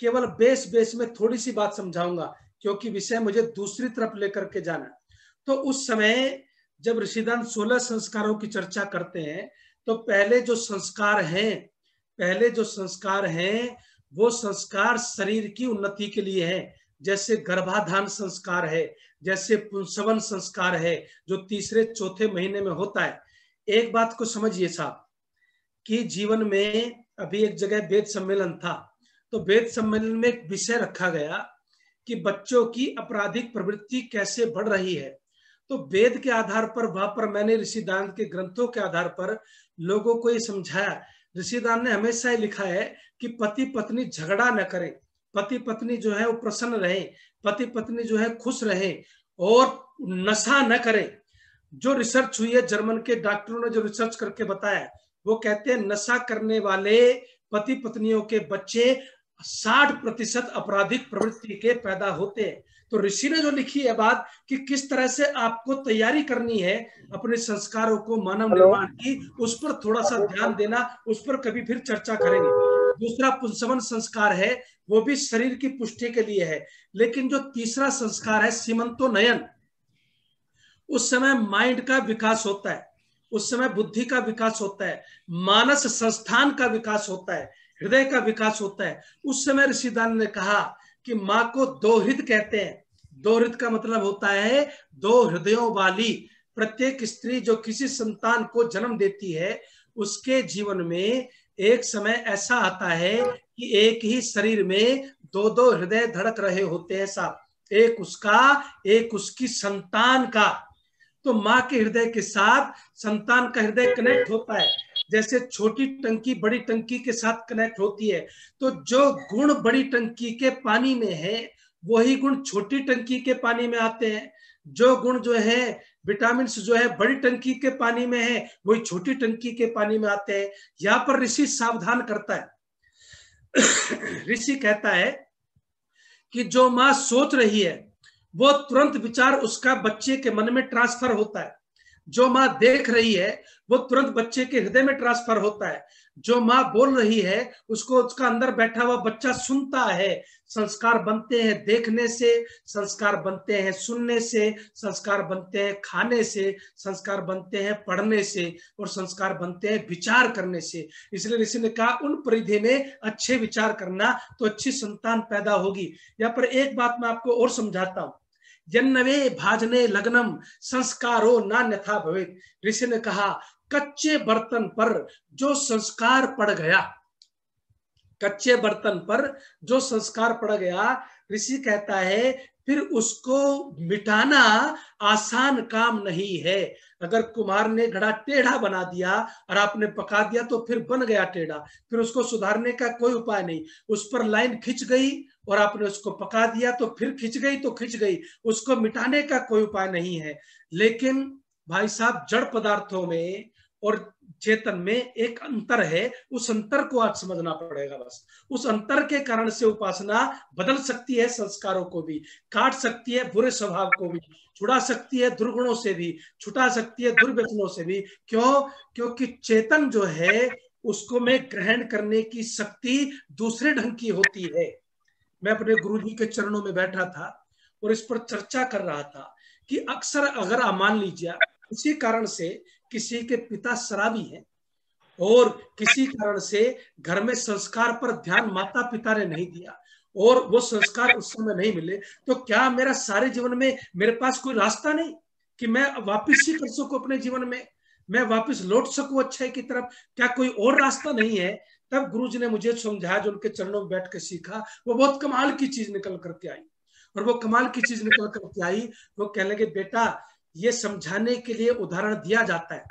केवल बेस में थोड़ी सी बात समझाऊंगा क्योंकि विषय मुझे दूसरी तरफ लेकर के जाना। तो उस समय जब ऋषिदान 16 संस्कारों की चर्चा करते हैं तो पहले जो संस्कार हैं वो संस्कार शरीर की उन्नति के लिए है। जैसे गर्भाधान संस्कार है, जैसे पुंसवन संस्कार है जो तीसरे चौथे महीने में होता है। एक बात को समझिए साहब कि जीवन में अभी एक जगह वेद सम्मेलन था, तो वेद सम्मेलन में एक विषय रखा गया कि बच्चों की आपराधिक प्रवृत्ति कैसे बढ़ रही है। तो वेद के आधार पर वहां पर मैंने ऋषिदान के ग्रंथों के आधार पर लोगों को ये समझाया। ऋषिदान ने हमेशा ही लिखा है कि पति पत्नी झगड़ा न करें, पति पत्नी जो है वो प्रसन्न रहे, पति पत्नी जो है खुश रहे और नशा न करें। जो रिसर्च हुई है, जर्मन के डॉक्टरों ने जो रिसर्च करके बताया, वो कहते हैं नशा करने वाले पति पत्नियों के बच्चे 60% आपराधिक प्रवृत्ति के पैदा होते हैं। तो ऋषि ने जो लिखी है बात कि किस तरह से आपको तैयारी करनी है अपने संस्कारों को, मानव निर्माण की, उस पर थोड़ा सा ध्यान देना, उस पर कभी फिर चर्चा करेंगे। दूसरा पुंसवन संस्कार है, वो भी शरीर की पुष्टि के लिए है। लेकिन जो तीसरा संस्कार है सीमंतोनयन, उस समय माइंड का विकास होता है, उस समय बुद्धि का विकास होता है, मानस संस्थान का विकास होता है, हृदय का विकास होता है। उस समय ऋषिदान ने कहा कि माँ को 2 हृदय कहते हैं। 2 हृदय का मतलब होता है 2 हृदयों वाली। प्रत्येक स्त्री जो किसी संतान को जन्म देती है, उसके जीवन में एक समय ऐसा आता है कि एक ही शरीर में 2-2 हृदय धड़क रहे होते हैं साहब, एक उसका, एक उसकी संतान का। तो माँ के हृदय के साथ संतान का हृदय कनेक्ट होता है, जैसे छोटी टंकी बड़ी टंकी के साथ कनेक्ट होती है। तो जो गुण बड़ी टंकी के पानी में है वही गुण छोटी टंकी के पानी में आते हैं। जो गुण जो है विटामिन जो है बड़ी टंकी के पानी में है वही छोटी टंकी के पानी में आते हैं। यहाँ पर ऋषि सावधान करता है। ऋषि कहता है कि जो माँ सोच रही है वो तुरंत विचार उसका बच्चे के मन में ट्रांसफर होता है, जो माँ देख रही है वो तुरंत बच्चे के हृदय में ट्रांसफर होता है, जो माँ बोल रही है उसको उसका अंदर बैठा हुआ बच्चा सुनता है। संस्कार बनते हैं देखने से, संस्कार बनते हैं सुनने से, संस्कार बनते हैं खाने से, संस्कार बनते हैं पढ़ने से, और संस्कार बनते हैं विचार करने से। इसलिए ऋषि ने कहा उन परिधि में अच्छे विचार करना तो अच्छी संतान पैदा होगी। यहाँ पर एक बात मैं आपको और समझाता हूं, जन्नवे भाजने लग्नम संस्कारो नान्यथा भवेत्। ऋषि ने कहा कच्चे बर्तन पर जो संस्कार पड़ गया, कच्चे बर्तन पर जो संस्कार पड़ गया, ऋषि कहता है फिर उसको मिटाना आसान काम नहीं है। अगर कुम्हार ने घड़ा टेढ़ा बना दिया और आपने पका दिया तो फिर बन गया टेढ़ा, फिर उसको सुधारने का कोई उपाय नहीं। उस पर लाइन खिंच गई और आपने उसको पका दिया तो फिर खिंच गई तो खिंच गई, उसको मिटाने का कोई उपाय नहीं है। लेकिन भाई साहब जड़ पदार्थों में और चेतन में एक अंतर है, उस अंतर को आज समझना पड़ेगा। बस उस अंतर के कारण से उपासना बदल सकती है, संस्कारों को भी काट सकती है, बुरे स्वभाव को भी छुड़ा सकती है, दुर्गुणों से भी छुटा सकती है, दुर्व्यसनों से भी। क्यों? क्योंकि चेतन जो है उसको में ग्रहण करने की शक्ति दूसरे ढंग की होती है। मैं अपने गुरुजी के चरणों में बैठा था और इस पर चर्चा कर रहा था कि अक्सर अगर आप मान लीजिए इसी कारण से किसी के पिता शराबी हैं और किसी कारण से घर में संस्कार पर ध्यान माता पिता ने नहीं दिया और वो संस्कार उस समय नहीं मिले, तो क्या मेरा सारे जीवन में मेरे पास कोई रास्ता नहीं कि मैं वापिस ही कर सकूं अपने जीवन में, मैं वापिस लौट सकूं अच्छाई की तरफ? क्या कोई और रास्ता नहीं है? तब गुरुजी ने मुझे समझाया, जो उनके चरणों में बैठ के सीखा, वो बहुत कमाल की चीज निकल करके आई। और वो कमाल की चीज निकल करके आई, वो कहने लगे बेटा ये समझाने के लिए उदाहरण दिया जाता है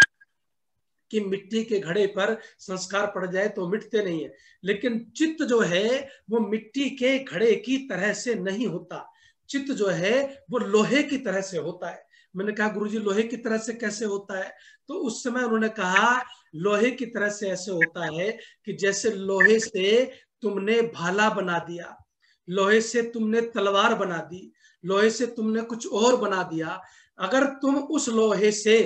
कि मिट्टी के घड़े पर संस्कार पड़ जाए तो मिटते नहीं है, लेकिन चित्त जो है वो मिट्टी के घड़े की तरह से नहीं होता। चित्त जो है वो लोहे की तरह से होता है। मैंने कहा गुरुजी लोहे की तरह से कैसे होता है? तो उस समय उन्होंने कहा लोहे की तरह से ऐसे होता है कि जैसे लोहे से तुमने भाला बना दिया, लोहे से तुमने तलवार बना दी, लोहे से तुमने कुछ और बना दिया। अगर तुम उस लोहे से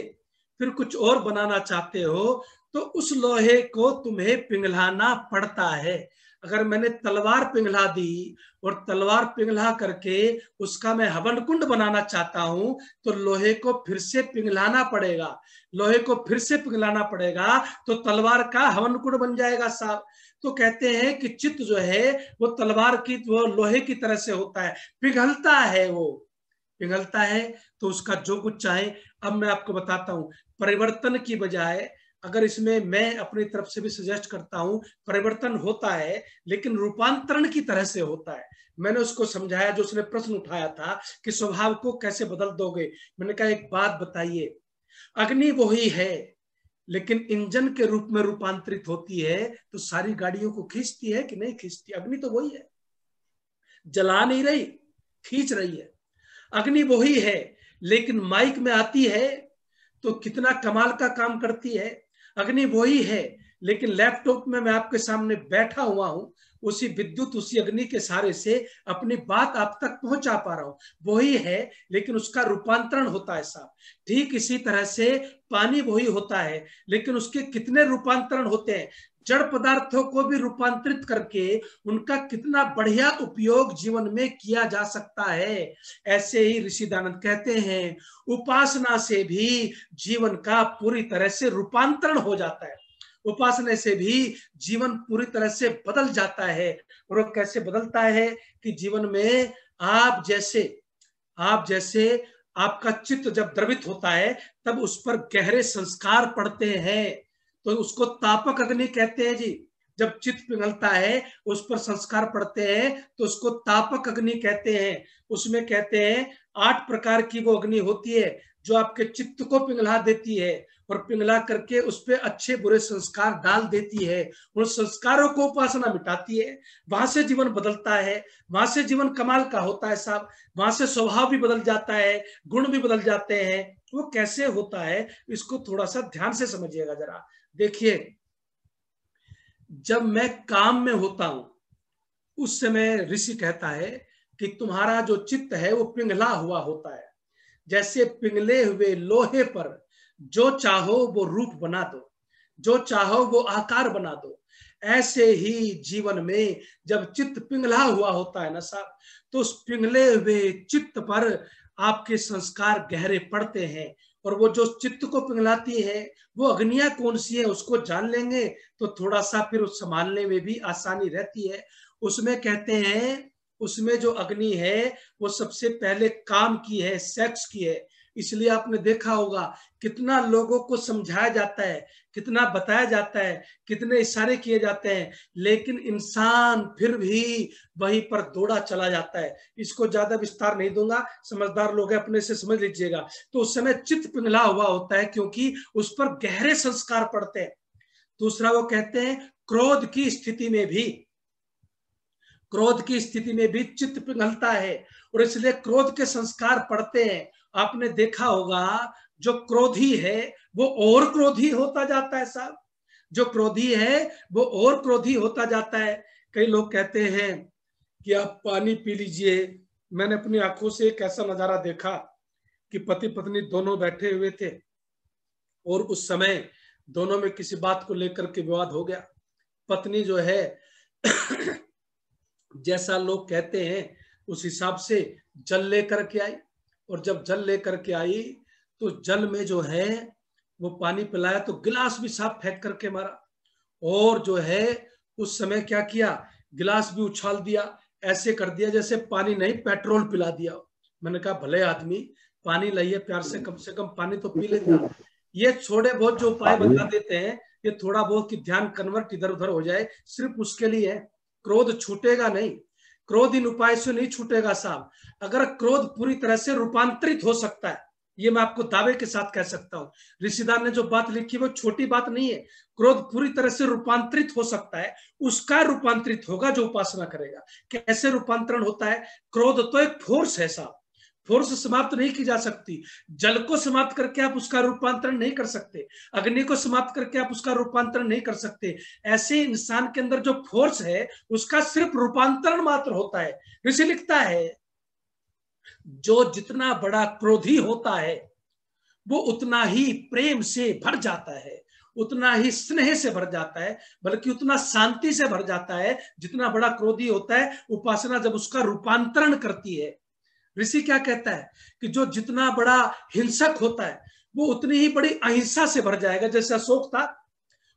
फिर कुछ और बनाना चाहते हो तो उस लोहे को तुम्हें पिघलाना पड़ता है। अगर मैंने तलवार पिघला दी और तलवार पिघला करके उसका मैं हवन कुंड बनाना चाहता हूं तो लोहे को फिर से पिघलाना पड़ेगा, लोहे को फिर से पिघलाना पड़ेगा तो तलवार का हवन कुंड बन जाएगा साहब। तो कहते हैं कि चित्त जो है वो तलवार की, वो लोहे की तरह से होता है, पिघलता है, वो पिघलता है तो उसका जो कुछ चाहे। अब मैं आपको बताता हूं, परिवर्तन की बजाय अगर इसमें मैं अपनी तरफ से भी सजेस्ट करता हूं, परिवर्तन होता है लेकिन रूपांतरण की तरह से होता है। मैंने उसको समझाया, जो उसने प्रश्न उठाया था कि स्वभाव को कैसे बदल दोगे, मैंने कहा एक बात बताइए, अग्नि वही है लेकिन इंजन के रूप में रूपांतरित होती है तो सारी गाड़ियों को खींचती है कि नहीं खींचती? अग्नि तो वही है, जला नहीं रही, खींच रही है। अग्नि वही है लेकिन माइक में आती है तो कितना कमाल का काम करती है। अग्नि वही है लेकिन लैपटॉप में मैं आपके सामने बैठा हुआ हूं, उसी विद्युत उसी अग्नि के सहारे से अपनी बात आप तक पहुंचा पा रहा हूं। वही है लेकिन उसका रूपांतरण होता है साहब। ठीक इसी तरह से पानी वही होता है लेकिन उसके कितने रूपांतरण होते हैं। जड़ पदार्थों को भी रूपांतरित करके उनका कितना बढ़िया उपयोग जीवन में किया जा सकता है। ऐसे ही ऋषिदानंद कहते हैं उपासना से भी जीवन का पूरी तरह से रूपांतरण हो जाता है, उपासना से भी जीवन पूरी तरह से बदल जाता है। और वो कैसे बदलता है कि जीवन में आप जैसे आपका चित्त जब द्रवित होता है तब उस पर गहरे संस्कार पड़ते हैं, तो उसको तापक अग्नि कहते हैं जी। जब चित्त पिघलता है उस पर संस्कार पड़ते हैं तो उसको तापक अग्नि कहते हैं। उसमें कहते हैं 8 प्रकार की वो अग्नि होती है जो आपके चित्त को पिघला देती है और पिघला करके उस पर अच्छे बुरे संस्कार डाल देती है। उन संस्कारों को उपासना मिटाती है, वहां से जीवन बदलता है, वहां से जीवन कमाल का होता है साहब। वहां से स्वभाव भी बदल जाता है, गुण भी बदल जाते हैं। वो कैसे होता है इसको थोड़ा सा ध्यान से समझिएगा जरा। देखिए जब मैं काम में होता हूं उस समय ऋषि कहता है कि तुम्हारा जो चित्त है वो पिघला हुआ होता है। जैसे पिघले हुए लोहे पर जो चाहो वो रूप बना दो, जो चाहो वो आकार बना दो। ऐसे ही जीवन में जब चित्त पिघला हुआ होता है ना साहब, तो उस पिघले हुए चित्त पर आपके संस्कार गहरे पड़ते हैं। और वो जो चित्त को पिघलाती है वो अग्नियां कौन सी है उसको जान लेंगे तो थोड़ा सा फिर संभालने में भी आसानी रहती है। उसमें कहते हैं, उसमें जो अग्नि है वो सबसे पहले काम की है, सेक्स की है। इसलिए आपने देखा होगा कितना लोगों को समझाया जाता है, कितना बताया जाता है, कितने इशारे किए जाते हैं, लेकिन इंसान फिर भी वहीं पर दौड़ा चला जाता है। इसको ज्यादा विस्तार नहीं दूंगा, समझदार लोग हैं अपने से समझ लीजिएगा। तो उस समय चित्त पिघला हुआ होता है क्योंकि उस पर गहरे संस्कार पड़ते हैं। दूसरा वो कहते हैं क्रोध की स्थिति में भी, क्रोध की स्थिति में भी चित्त पिघलता है और इसलिए क्रोध के संस्कार पड़ते हैं। आपने देखा होगा जो क्रोधी है वो और क्रोधी होता जाता है साहब, जो क्रोधी है वो और क्रोधी होता जाता है। कई लोग कहते हैं कि आप पानी पी लीजिए। मैंने अपनी आंखों से एक ऐसा नजारा देखा कि पति पत्नी दोनों बैठे हुए थे और उस समय दोनों में किसी बात को लेकर के विवाद हो गया। पत्नी जो है जैसा लोग कहते हैं उस हिसाब से जल लेकर के आई, और जब जल लेकर के आई तो जल में जो है वो पानी पिलाया तो गिलास भी साफ फेंक करके मारा, और जो है उस समय क्या किया, गिलास भी उछाल दिया, ऐसे कर दिया जैसे पानी नहीं पेट्रोल पिला दिया। मैंने कहा भले आदमी पानी लाइए प्यार से कम पानी तो पी लेता। ये थोड़े बहुत जो उपाय बता देते हैं, ये थोड़ा बहुत कि ध्यान कन्वर्ट इधर उधर हो जाए, सिर्फ उसके लिए है। क्रोध छूटेगा नहीं, क्रोध इन उपाय से नहीं छूटेगा साहब। अगर क्रोध पूरी तरह से रूपांतरित हो सकता है, ये मैं आपको दावे के साथ कह सकता हूं। ऋषिदान ने जो बात लिखी वो छोटी बात नहीं है। क्रोध पूरी तरह से रूपांतरित हो सकता है, उसका रूपांतरित होगा जो उपासना करेगा। कैसे रूपांतरण होता है? क्रोध तो एक फोर्स है साहब, फोर्स समाप्त नहीं की जा सकती। जल को समाप्त करके आप उसका रूपांतरण नहीं कर सकते, अग्नि को समाप्त करके आप उसका रूपांतरण नहीं कर सकते। ऐसे इंसान के अंदर जो फोर्स है उसका सिर्फ रूपांतरण मात्र होता है। ऋषि लिखता है जो जितना बड़ा क्रोधी होता है वो उतना ही प्रेम से भर जाता है, उतना ही स्नेह से भर जाता है, बल्कि उतना शांति से भर जाता है जितना बड़ा क्रोधी होता है। उपासना जब उसका रूपांतरण करती है, ऋषि क्या कहता है कि जो जितना बड़ा हिंसक होता है वो उतनी ही बड़ी अहिंसा से भर जाएगा। जैसे अशोक था,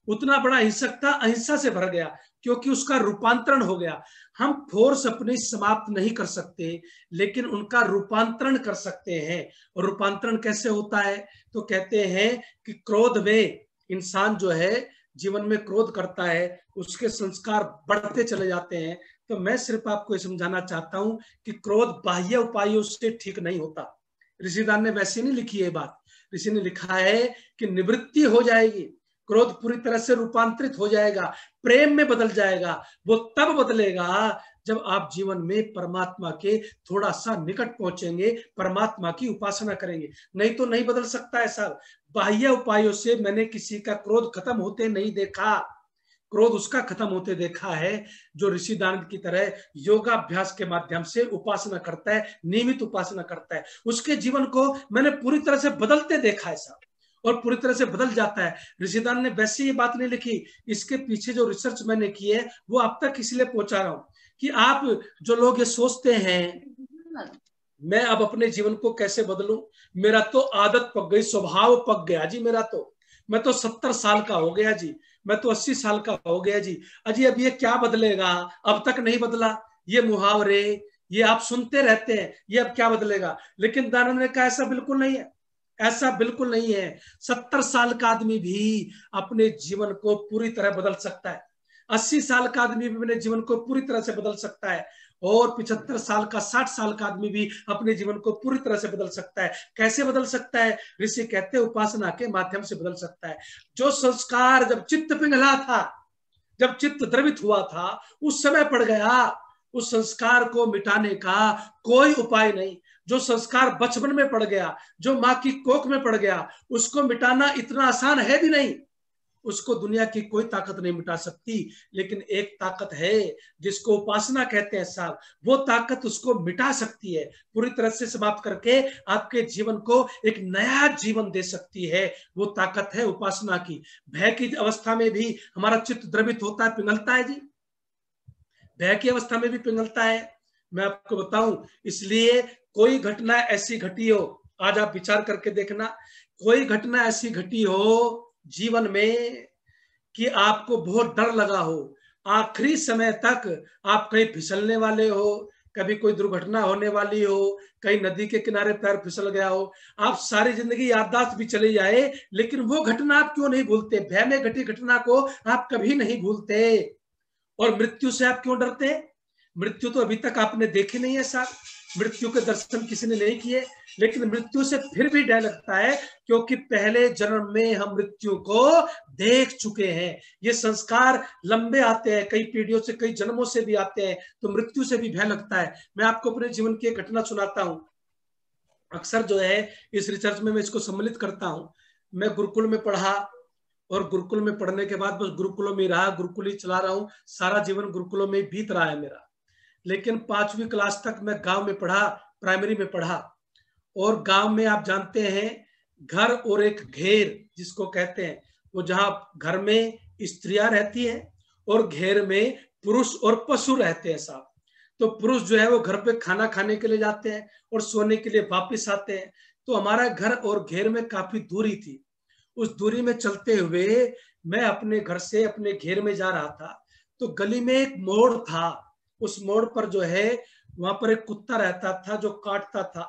उतना बड़ा हिंसक था, अहिंसा से भर गया क्योंकि उसका रूपांतरण हो गया। हम फोर्स अपनी समाप्त नहीं कर सकते, लेकिन उनका रूपांतरण कर सकते हैं। और रूपांतरण कैसे होता है? तो कहते हैं कि क्रोध में इंसान जो है जीवन में क्रोध करता है, उसके संस्कार बढ़ते चले जाते हैं। तो मैं सिर्फ आपको ये समझाना चाहता हूं कि क्रोध बाह्य उपायों से ठीक नहीं होता। ऋषिदान ने वैसे नहीं लिखी है बात, ऋषि ने लिखा है कि निवृत्ति हो जाएगी, क्रोध पूरी तरह से रूपांतरित हो जाएगा, प्रेम में बदल जाएगा। वो तब बदलेगा जब आप जीवन में परमात्मा के थोड़ा सा निकट पहुंचेंगे, परमात्मा की उपासना करेंगे। नहीं तो नहीं बदल सकता है साहब। बाह्य उपायों से मैंने किसी का क्रोध खत्म होते नहीं देखा। क्रोध उसका खत्म होते देखा है जो ऋषिदान की तरह योगाभ्यास के माध्यम से उपासना करता है, नियमित उपासना करता है। उसके जीवन को मैंने पूरी तरह से बदलते देखा है साहब, और पूरी तरह से बदल जाता है। ऋषिदान ने वैसे ये बात नहीं लिखी, इसके पीछे जो रिसर्च मैंने की है वो आप तक इसलिए पहुंचा रहा हूं कि आप जो लोग ये सोचते हैं मैं अब अपने जीवन को कैसे बदलूं, मेरा तो आदत पक गई, स्वभाव पक गया जी मेरा तो, मैं तो 70 साल का हो गया जी, मैं तो 80 साल का हो गया जी, अजी अब ये क्या बदलेगा, अब तक नहीं बदला, ये मुहावरे ये आप सुनते रहते हैं, ये अब क्या बदलेगा। लेकिन दानव ने कहा ऐसा बिल्कुल नहीं है, ऐसा बिल्कुल नहीं है। 70 साल का आदमी भी अपने जीवन को पूरी तरह बदल सकता है, 80 साल का आदमी भी अपने जीवन को पूरी तरह से बदल सकता है, और 75 साल का 60 साल का आदमी भी अपने जीवन को पूरी तरह से बदल सकता है। कैसे बदल सकता है? ऋषि कहते हैं उपासना के माध्यम से बदल सकता है। जो संस्कार जब चित्त पिघला था, जब चित्त द्रवित हुआ था, उस समय पड़ गया, उस संस्कार को मिटाने का कोई उपाय नहीं। जो संस्कार बचपन में पड़ गया, जो माँ की कोख में पड़ गया, उसको मिटाना इतना आसान है भी नहीं। उसको दुनिया की कोई ताकत नहीं मिटा सकती। लेकिन एक ताकत है जिसको उपासना कहते हैं साहब, वो ताकत उसको मिटा सकती है, पूरी तरह से समाप्त करके आपके जीवन को एक नया जीवन दे सकती है। वो ताकत है उपासना की। भय की अवस्था में भी हमारा चित्त द्रवित होता है, पिघलता है जी, भय की अवस्था में भी पिघलता है। मैं आपको बताऊं, इसलिए कोई घटना ऐसी घटी हो, आज आप विचार करके देखना, कोई घटना ऐसी घटी हो जीवन में कि आपको बहुत डर लगा हो, आखिरी समय तक आप कहीं फिसलने वाले हो, कभी कोई दुर्घटना होने वाली हो, कहीं नदी के किनारे पैर फिसल गया हो, आप सारी जिंदगी याददाश्त भी चली जाए, लेकिन वो घटना आप क्यों नहीं भूलते? भय में घटी घटना को आप कभी नहीं भूलते। और मृत्यु से आप क्यों डरते? मृत्यु तो अभी तक आपने देखी नहीं है साहब, मृत्यु के दर्शन किसी ने नहीं किए, लेकिन मृत्यु से फिर भी डर लगता है, क्योंकि पहले जन्म में हम मृत्यु को देख चुके हैं। ये संस्कार लंबे आते हैं, कई पीढ़ियों से, कई जन्मों से भी आते हैं, तो मृत्यु से भी भय लगता है। मैं आपको अपने जीवन की एक घटना सुनाता हूं। अक्सर जो है इस रिसर्च में मैं इसको सम्मिलित करता हूं। मैं गुरुकुल में पढ़ा, और गुरुकुल में पढ़ने के बाद बस गुरुकुलों में रहा, गुरुकुल ही चला रहा हूँ, सारा जीवन गुरुकुलों में बीत रहा है मेरा। लेकिन 5वीं क्लास तक मैं गांव में पढ़ा, प्राइमरी में पढ़ा। और गांव में आप जानते हैं, घर और एक घेर जिसको कहते हैं, वो जहां घर में स्त्रियां रहती हैं और घेर में पुरुष और पशु रहते हैं साहब। तो पुरुष जो है वो घर पे खाना खाने के लिए जाते हैं और सोने के लिए वापिस आते हैं। तो हमारा घर और घेर में काफी दूरी थी। उस दूरी में चलते हुए मैं अपने घर से अपने घेर में जा रहा था, तो गली में एक मोड़ था। उस मोड़ पर जो है वहां पर एक कुत्ता रहता था जो काटता था।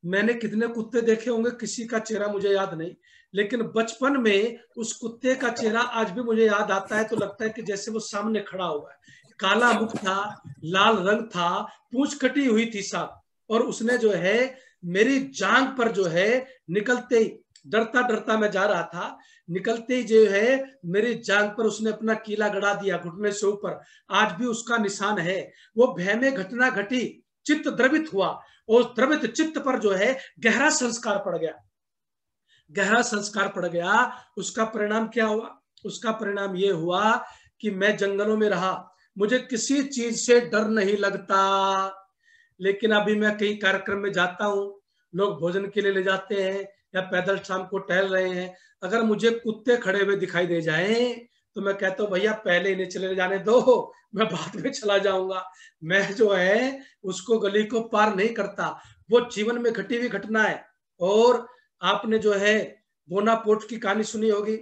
मैंने कितने कुत्ते देखे होंगे, किसी का चेहरा मुझे याद नहीं, लेकिन बचपन में उस कुत्ते का चेहरा आज भी मुझे याद आता है, तो लगता है कि जैसे वो सामने खड़ा हुआ है। काला मुख था, लाल रंग था, पूंछ कटी हुई थी साहब, और उसने जो है मेरी जांघ पर जो है निकलते ही, डरता डरता मैं जा रहा था, निकलते ही जो है मेरी जांघ पर उसने अपना कीला गड़ा दिया घुटने से ऊपर। आज भी उसका निशान है। वो भय में घटना घटी, चित्त द्रवित हुआ, और द्रवित चित्त पर जो है गहरा संस्कार पड़ गया। गहरा संस्कार पड़ गया। उसका परिणाम क्या हुआ? उसका परिणाम ये हुआ कि मैं जंगलों में रहा, मुझे किसी चीज से डर नहीं लगता। लेकिन अभी मैं कई कार्यक्रम में जाता हूं, लोग भोजन के लिए ले जाते हैं या पैदल शाम को टहल रहे हैं, अगर मुझे कुत्ते खड़े हुए दिखाई दे जाएं तो मैं कहता हूँ भैया पहले इन्हें चले जाने दो, मैं बाद में चला जाऊंगा। मैं जो है उसको गली को पार नहीं करता। वो जीवन में घटी हुई घटना है। और आपने जो है बोनापार्ट की कहानी सुनी होगी,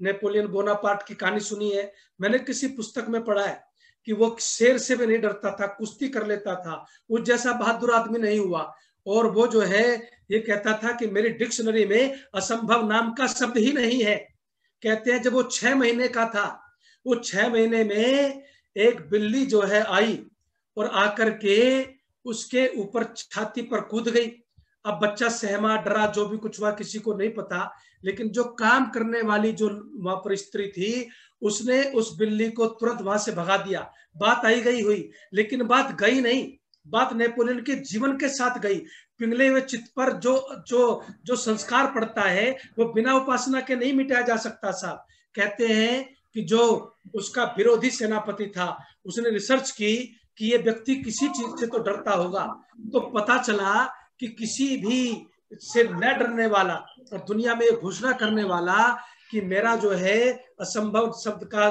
नेपोलियन बोनापार्ट की कहानी सुनी है, मैंने किसी पुस्तक में पढ़ा है कि वो शेर से भी नहीं डरता था, कुश्ती कर लेता था, उस जैसा बहादुर आदमी नहीं हुआ। और वो जो है ये कहता था कि मेरी डिक्शनरी में असंभव नाम का शब्द ही नहीं है। कहते हैं जब वो 6 महीने का था, वो 6 महीने में एक बिल्ली जो है आई और आकर के उसके ऊपर छाती पर कूद गई। अब बच्चा सहमा, डरा, जो भी कुछ हुआ किसी को नहीं पता, लेकिन जो काम करने वाली जो वहां पर स्त्री थी उसने उस बिल्ली को तुरंत वहां से भगा दिया। बात आई गई हुई, लेकिन बात गई नहीं, बात नेपोलियन के जीवन के साथ गई। पिघले हुए चित्त पर जो जो जो संस्कार पड़ता है वो बिना उपासना के नहीं मिटाया जा सकता साहब। कहते हैं कि जो उसका विरोधी सेनापति था, उसने रिसर्च की कि ये व्यक्ति किसी चीज से तो डरता होगा, तो पता चला कि किसी भी से न डरने वाला और दुनिया में घोषणा करने वाला कि मेरा जो है असंभव शब्द का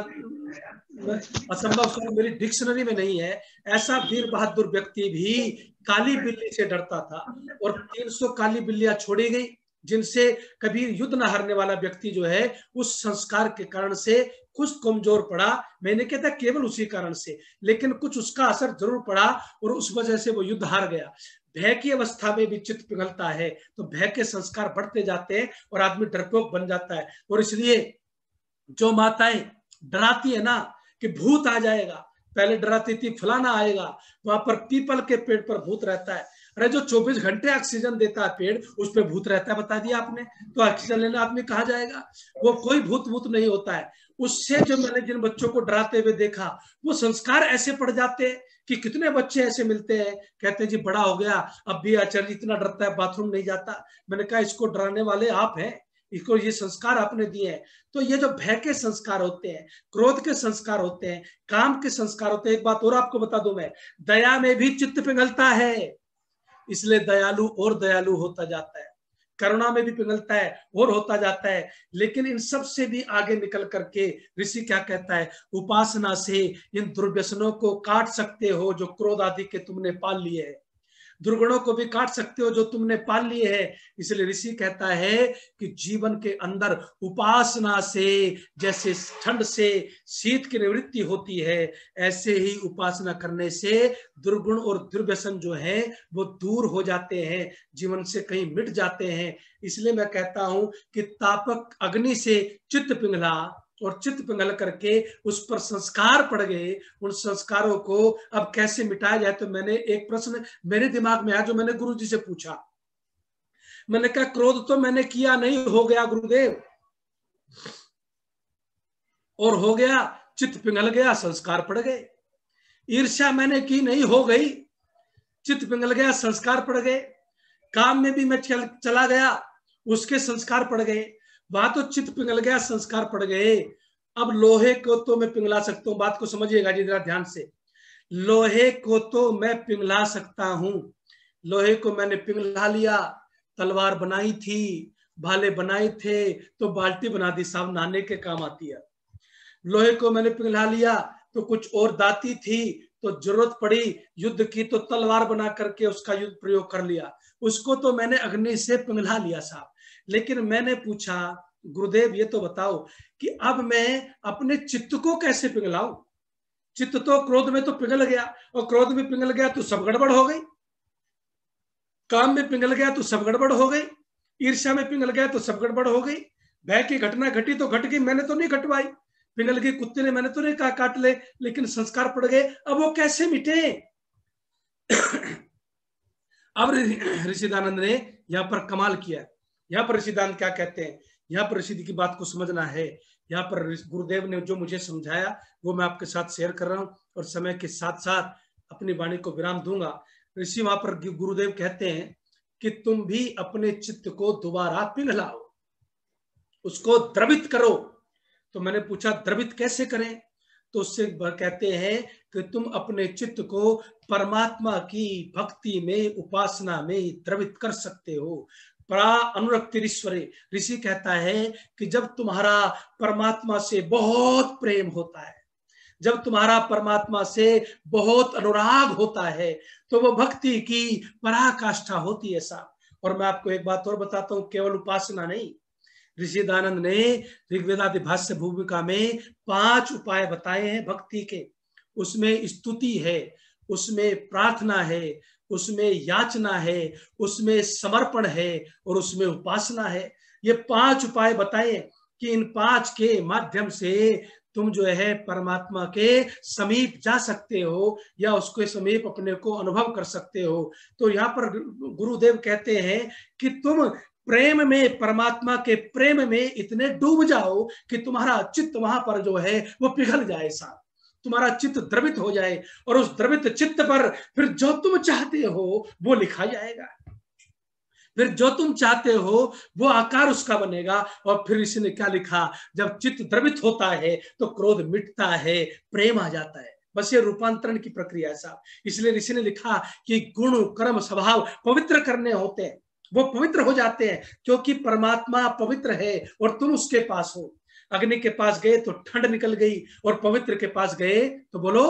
असंभव शब्द मेरी डिक्शनरी में नहीं है, ऐसा वीर बहादुर व्यक्ति भी काली बिल्ली से डरता था। और 300 काली बिल्लियां छोड़ी गई, जिनसे कभी युद्ध न हारने वाला व्यक्ति जो है उस संस्कार के कारण से कुछ कमजोर पड़ा। मैंने कहता केवल उसी कारण से, लेकिन कुछ उसका असर जरूर पड़ा और उस वजह से वो युद्ध हार गया। भय की अवस्था में भी चित्त पिघलता है, तो भय के संस्कार बढ़ते जाते हैं और आदमी डरपोक बन जाता है। और इसलिए जो माताएं डराती है ना कि भूत आ जाएगा, पहले डराती थी फलाना आएगा, वहां पर पीपल के पेड़ पर भूत रहता है। अरे जो 24 घंटे ऑक्सीजन देता है पेड़, उस पर भूत रहता है, बता दिया आपने, तो ऑक्सीजन लेने आदमी कहाँ जाएगा? वो कोई भूत नहीं होता है। उससे जो मैंने जिन बच्चों को डराते हुए देखा, वो संस्कार ऐसे पड़ जाते हैं कि कितने बच्चे ऐसे मिलते हैं, कहते हैं जी बड़ा हो गया अब भी आचार्य इतना डरता है, बाथरूम नहीं जाता। मैंने कहा इसको डराने वाले आप हैं, इसको ये संस्कार आपने दिए हैं। तो ये जो भय के संस्कार होते हैं, क्रोध के संस्कार होते हैं, काम के संस्कार होते हैं, एक बात और आपको बता दूं मैं, दया में भी चित्त पिघलता है, इसलिए दयालु और दयालु होता जाता है, करुणा में भी पिघलता है और होता जाता है। लेकिन इन सब से भी आगे निकल करके ऋषि क्या कहता है, उपासना से इन दुर्व्यसनों को काट सकते हो जो क्रोध आदि के तुमने पाल लिए है, दुर्गुणों को भी काट सकते हो जो तुमने पाल लिए है। इसलिए ऋषि कहता है कि जीवन के अंदर उपासना से जैसे ठंड से शीत की निवृत्ति होती है, ऐसे ही उपासना करने से दुर्गुण और दुर्व्यसन जो है वो दूर हो जाते हैं, जीवन से कहीं मिट जाते हैं। इसलिए मैं कहता हूं कि तापक अग्नि से चित्त पिघला और चित्त पिघल करके उस पर संस्कार पड़ गए, उन संस्कारों को अब कैसे मिटाया जाए। तो मैंने एक प्रश्न मेरे दिमाग में आया जो मैंने गुरुजी से पूछा। मैंने कहा क्रोध तो मैंने किया नहीं, हो गया गुरुदेव, और हो गया, चित्त पिघल गया, संस्कार पड़ गए। ईर्ष्या मैंने की नहीं, हो गई, चित्त पिघल गया, संस्कार पड़ गए। काम में भी मैं चला गया, उसके संस्कार पड़ गए, वहां तो चित्त पिघल गया, संस्कार पड़ गए। अब लोहे को तो मैं पिघला सकता हूं, बात को समझिएगा जी जरा ध्यान से, लोहे को तो मैं पिघला सकता हूं, लोहे को मैंने पिघला लिया, तलवार बनाई थी, भाले बनाए थे तो बाल्टी बना दी, साहब नहाने के काम आती है। लोहे को मैंने पिघला लिया तो कुछ और दाती थी तो जरूरत पड़ी युद्ध की तो तलवार बना करके उसका युद्ध प्रयोग कर लिया, उसको तो मैंने अग्नि से पिघला लिया साहब। लेकिन मैंने पूछा गुरुदेव ये तो बताओ कि अब मैं अपने चित्त को कैसे पिघलाऊं, चित्त तो क्रोध में तो पिघल गया, और क्रोध में पिघल गया तो सब गड़बड़ हो गई, काम में पिघल गया तो सब गड़बड़ हो गई, ईर्ष्या में पिघल गया तो सब गड़बड़ हो गई, भय की घटना घटी तो घट गई, मैंने तो नहीं घटवाई, पिघल गई कुत्ते ने, मैंने तो नहीं कहा काट ले, लेकिन संस्कार पड़ गए, अब वो कैसे मिटे। अब ऋषिदानंद ने यहाँ पर कमाल किया। यहाँ पर ऋषिदानंद क्या कहते हैं, यहाँ पर ऋषि की बात को समझना है। यहाँ पर गुरुदेव ने जो मुझे समझाया वो मैं आपके साथ शेयर कर रहा हूँ, और समय के साथ साथ अपनी वाणी को विराम दूंगा। ऋषि वहां पर गुरुदेव कहते हैं कि तुम भी अपने चित्त को दोबारा पिघलाओ, उसको द्रवित करो। तो मैंने पूछा द्रवित कैसे करें, तो उससे कहते हैं कि तुम अपने चित्त को परमात्मा की भक्ति में, उपासना में द्रवित कर सकते हो। परा अनुरक्तिरीश्वरे, ऋषि कहता है कि जब तुम्हारा परमात्मा से बहुत प्रेम होता है, जब तुम्हारा परमात्मा से बहुत अनुराग होता है, तो वो भक्ति की पराकाष्ठा होती है साहब। और मैं आपको एक बात और बताता हूं, केवल उपासना नहीं, ऋषिदानंद ने ऋग्वेदादि भाष्य भूमिका में 5 उपाय बताए हैं भक्ति के। उसमें स्तुति है, उसमें प्रार्थना है, उसमें याचना है, उसमें समर्पण है, और उसमें उपासना है। ये 5 उपाय बताए कि इन 5 के माध्यम से तुम जो है परमात्मा के समीप जा सकते हो, या उसके समीप अपने को अनुभव कर सकते हो। तो यहाँ पर गुरुदेव कहते हैं कि तुम प्रेम में, परमात्मा के प्रेम में इतने डूब जाओ कि तुम्हारा चित्त वहां पर जो है वो पिघल जाए साहब, तुम्हारा चित्त द्रवित हो जाए, और उस द्रवित चित्त पर फिर जो तुम चाहते हो वो लिखा जाएगा, फिर जो तुम चाहते हो वो आकार उसका बनेगा। और फिर इसने क्या लिखा, जब चित्त द्रवित होता है तो क्रोध मिटता है, प्रेम आ जाता है। बस ये रूपांतरण की प्रक्रिया है साहब। इसलिए ऋषि ने लिखा कि गुण कर्म स्वभाव पवित्र करने होते हैं, वो पवित्र हो जाते हैं, क्योंकि परमात्मा पवित्र है और तुम उसके पास हो। अग्नि के पास गए तो ठंड निकल गई, और पवित्र के पास गए तो बोलो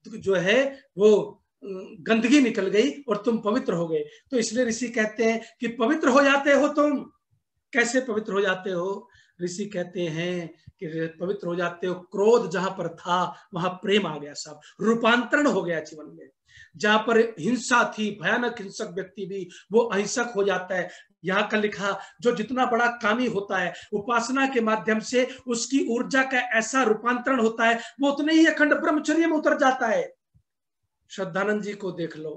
जो है वो गंदगी निकल गई और तुम पवित्र हो गए। तो इसलिए ऋषि कहते हैं कि पवित्र हो जाते हो तुम। कैसे पवित्र हो जाते हो? ऋषि कहते हैं कि पवित्र हो जाते हो, क्रोध जहां पर था वहां प्रेम आ गया साहब, रूपांतरण हो गया जीवन में। जहां पर हिंसा थी, भयानक हिंसक व्यक्ति भी वो अहिंसक हो जाता है। यहाँ का लिखा, जो जितना बड़ा कामी होता है उपासना के माध्यम से उसकी ऊर्जा का ऐसा रूपांतरण होता है, वो उतने ही अखंड ब्रह्मचर्य में उतर जाता है। श्रद्धानंद जी को देख लो,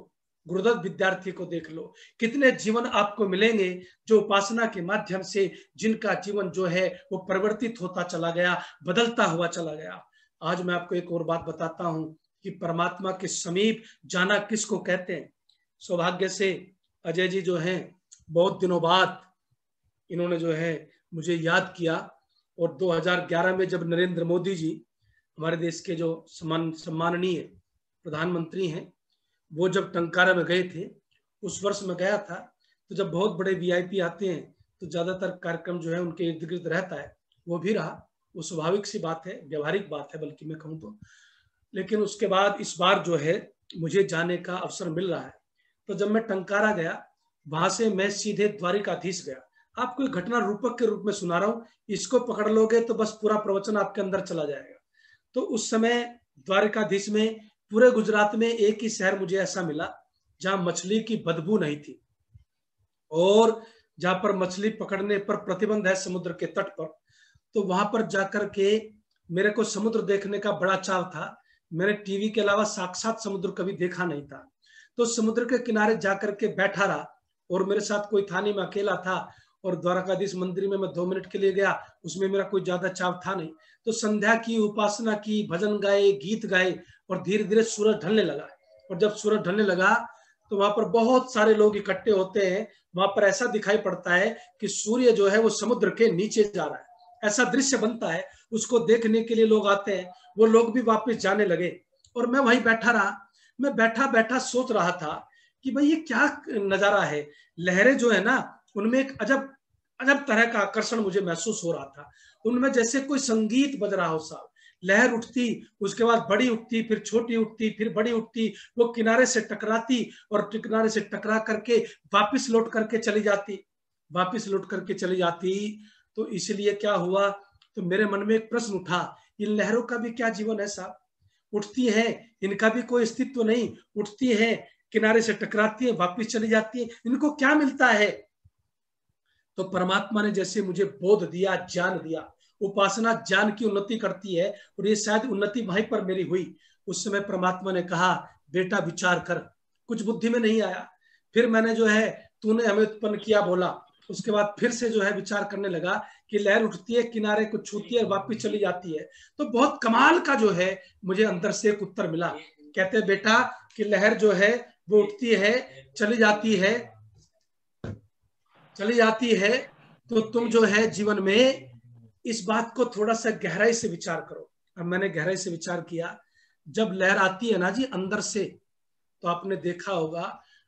गुरुदत्त विद्यार्थी को देख लो, कितने जीवन आपको मिलेंगे जो उपासना के माध्यम से, जिनका जीवन जो है वो परिवर्तित होता चला गया, बदलता हुआ चला गया। आज मैं आपको एक और बात बताता हूं कि परमात्मा के समीप जाना किसको कहते हैं। सौभाग्य से अजय जी जो हैं बहुत दिनों बाद इन्होंने जो है मुझे याद किया। और 2011 में जब नरेंद्र मोदी जी हमारे देश के जो सम्माननीय प्रधानमंत्री हैं, वो जब टंकारा में गए थे, उस वर्ष में गया था, तो जब बहुत बड़े वीआईपी आते हैं तो ज्यादातर कार्यक्रम जो है उनके इर्द गिर्द रहता है, वो भी रहा, वो स्वाभाविक सी बात है, व्यवहारिक बात है बल्कि मैं कहूँ तो। लेकिन उसके बाद इस बार जो है मुझे जाने का अवसर मिल रहा है। तो जब मैं टंकारा गया, वहां से मैं सीधे द्वारिकाधीश गया। आपको एक घटना रूपक के रूप में सुना रहा हूँ, इसको पकड़ लोगे तो बस पूरा प्रवचन आपके अंदर चला जाएगा। तो उस समय द्वारिकाधीश में, पूरे गुजरात में एक ही शहर मुझे ऐसा मिला जहां मछली की बदबू नहीं थी, और जहां पर मछली पकड़ने पर प्रतिबंध है समुद्र के तट पर। तो वहां पर जाकर के मेरे को समुद्र देखने का बड़ा चाव था। मैंने टीवी के अलावा साक्षात समुद्र कभी देखा नहीं था। तो समुद्र के किनारे जाकर के बैठा रहा, और मेरे साथ कोई था नहीं, मैं अकेला था। और द्वारकाधीश मंदिर में मैं 2 मिनट के लिए गया, उसमें मेरा कोई ज्यादा चाव था नहीं। तो संध्या की, उपासना की, भजन गाए, गीत गाए, और धीरे धीरे सूरज ढलने लगा। और जब सूरज ढलने लगा तो वहां पर बहुत सारे लोग इकट्ठे होते हैं। वहां पर ऐसा दिखाई पड़ता है कि सूर्य जो है वो समुद्र के नीचे जा रहा है, ऐसा दृश्य बनता है। उसको देखने के लिए लोग आते हैं। वो लोग भी वापस जाने लगे, और मैं वहीं बैठा रहा। मैं बैठा बैठा सोच रहा था कि भाई ये क्या नजारा है। लहरें जो है ना, उनमें एक अजब अजब तरह का आकर्षण मुझे महसूस हो रहा था। उनमें जैसे कोई संगीत बज रहा हो साहब। लहर उठती, उसके बाद बड़ी उठती, फिर छोटी उठती, फिर बड़ी उठती, वो किनारे से टकराती, और किनारे से टकरा करके वापिस लौट करके चली जाती, वापिस लौट करके चली जाती। तो इसलिए क्या हुआ, तो मेरे मन में एक प्रश्न उठा, इन लहरों का भी क्या जीवन है साहब? उठती है, इनका भी कोई अस्तित्व नहीं। उठती है, किनारे से टकराती है, वापिस चली जाती है, इनको क्या मिलता है? तो परमात्मा ने जैसे मुझे बोध दिया, ज्ञान दिया। उपासना ज्ञान की उन्नति करती है, और ये शायद उन्नति वहीं पर मेरी हुई। उस समय परमात्मा ने कहा, बेटा विचार कर। कुछ बुद्धि में नहीं आया। फिर मैंने जो है, तूने हमें उत्पन्न किया बोला। उसके बाद फिर से जो है विचार करने लगा कि लहर उठती है, किनारे को छूती है, वापिस चली जाती है। तो बहुत कमाल का जो है मुझे अंदर से एक उत्तर मिला। कहते हैं बेटा कि लहर जो है वो उठती है, चली जाती है, चली जाती है। तो तुम जो है जीवन में इस बात को थोड़ा सा गहराई से विचार करो। अब मैंने गहराई से विचार किया। जब लहर आती है ना जी अंदर से, तो आपने देखा होगा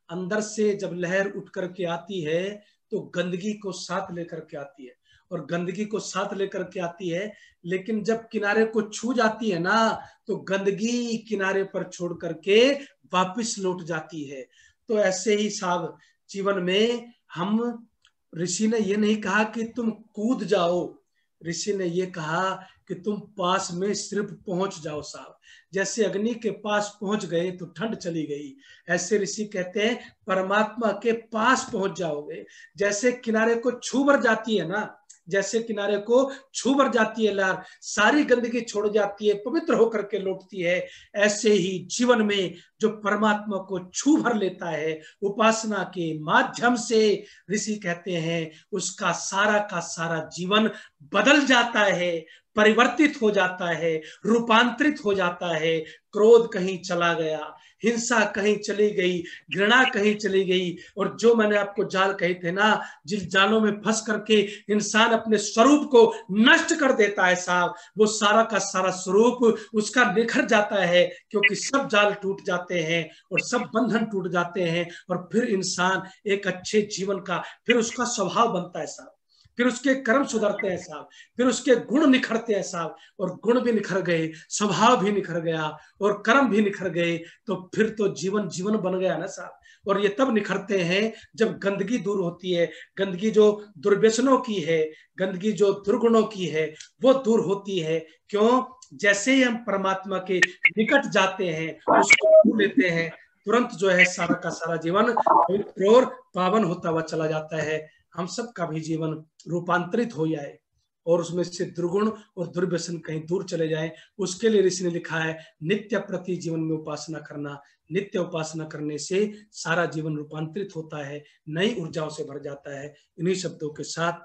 अंदर से जब लहर उठ करके आती है तो गंदगी को साथ लेकर के आती है, और गंदगी को साथ लेकर के आती है। लेकिन जब किनारे को छू जाती है ना, तो गंदगी किनारे पर छोड़ करके वापस लौट जाती है। तो ऐसे ही साहब जीवन में हम, ऋषि ने ये नहीं कहा कि तुम कूद जाओ, ऋषि ने ये कहा कि तुम पास में सिर्फ पहुंच जाओ साहब। जैसे अग्नि के पास पहुंच गए तो ठंड चली गई, ऐसे ऋषि कहते हैं परमात्मा के पास पहुंच जाओगे। जैसे किनारे को छू भर जाती है ना, जैसे किनारे को छू भर जाती है लहर, सारी गंदगी छोड़ जाती है, पवित्र होकर के लौटती है। ऐसे ही जीवन में जो परमात्मा को छू भर लेता है उपासना के माध्यम से, ऋषि कहते हैं उसका सारा का सारा जीवन बदल जाता है, परिवर्तित हो जाता है, रूपांतरित हो जाता है। क्रोध कहीं चला गया, हिंसा कहीं चली गई, घृणा कहीं चली गई। और जो मैंने आपको जाल कहे थे ना, जिन जालों में फंस करके इंसान अपने स्वरूप को नष्ट कर देता है साहब, वो सारा का सारा स्वरूप उसका निखर जाता है, क्योंकि सब जाल टूट जाते हैं और सब बंधन टूट जाते हैं। और फिर इंसान एक अच्छे जीवन का, फिर उसका स्वभाव बनता है साहब, फिर उसके कर्म सुधरते हैं साहब, फिर उसके गुण निखरते हैं साहब। और गुण भी निखर गए, स्वभाव भी निखर गया, और कर्म भी निखर गए, तो फिर तो जीवन जीवन बन गया ना साहब। और ये तब निखरते हैं जब गंदगी दूर होती है। गंदगी जो दुर्व्यसनों की है, गंदगी जो दुर्गुणों की है, वो दूर होती है। क्यों? जैसे ही हम परमात्मा के निकट जाते हैं, उसको छू लेते हैं, तुरंत जो है सारा का सारा जीवन पवित्र और पावन होता हुआ चला जाता है। हम सब का भी जीवन रूपांतरित हो जाए, और उसमें से दुर्गुण और दुर्व्यसन कहीं दूर चले जाए। उसके लिए ऋषि ने लिखा है, नित्य प्रति जीवन में उपासना करना। नित्य उपासना करने से सारा जीवन रूपांतरित होता है, नई ऊर्जाओं से भर जाता है। इन्हीं शब्दों के साथ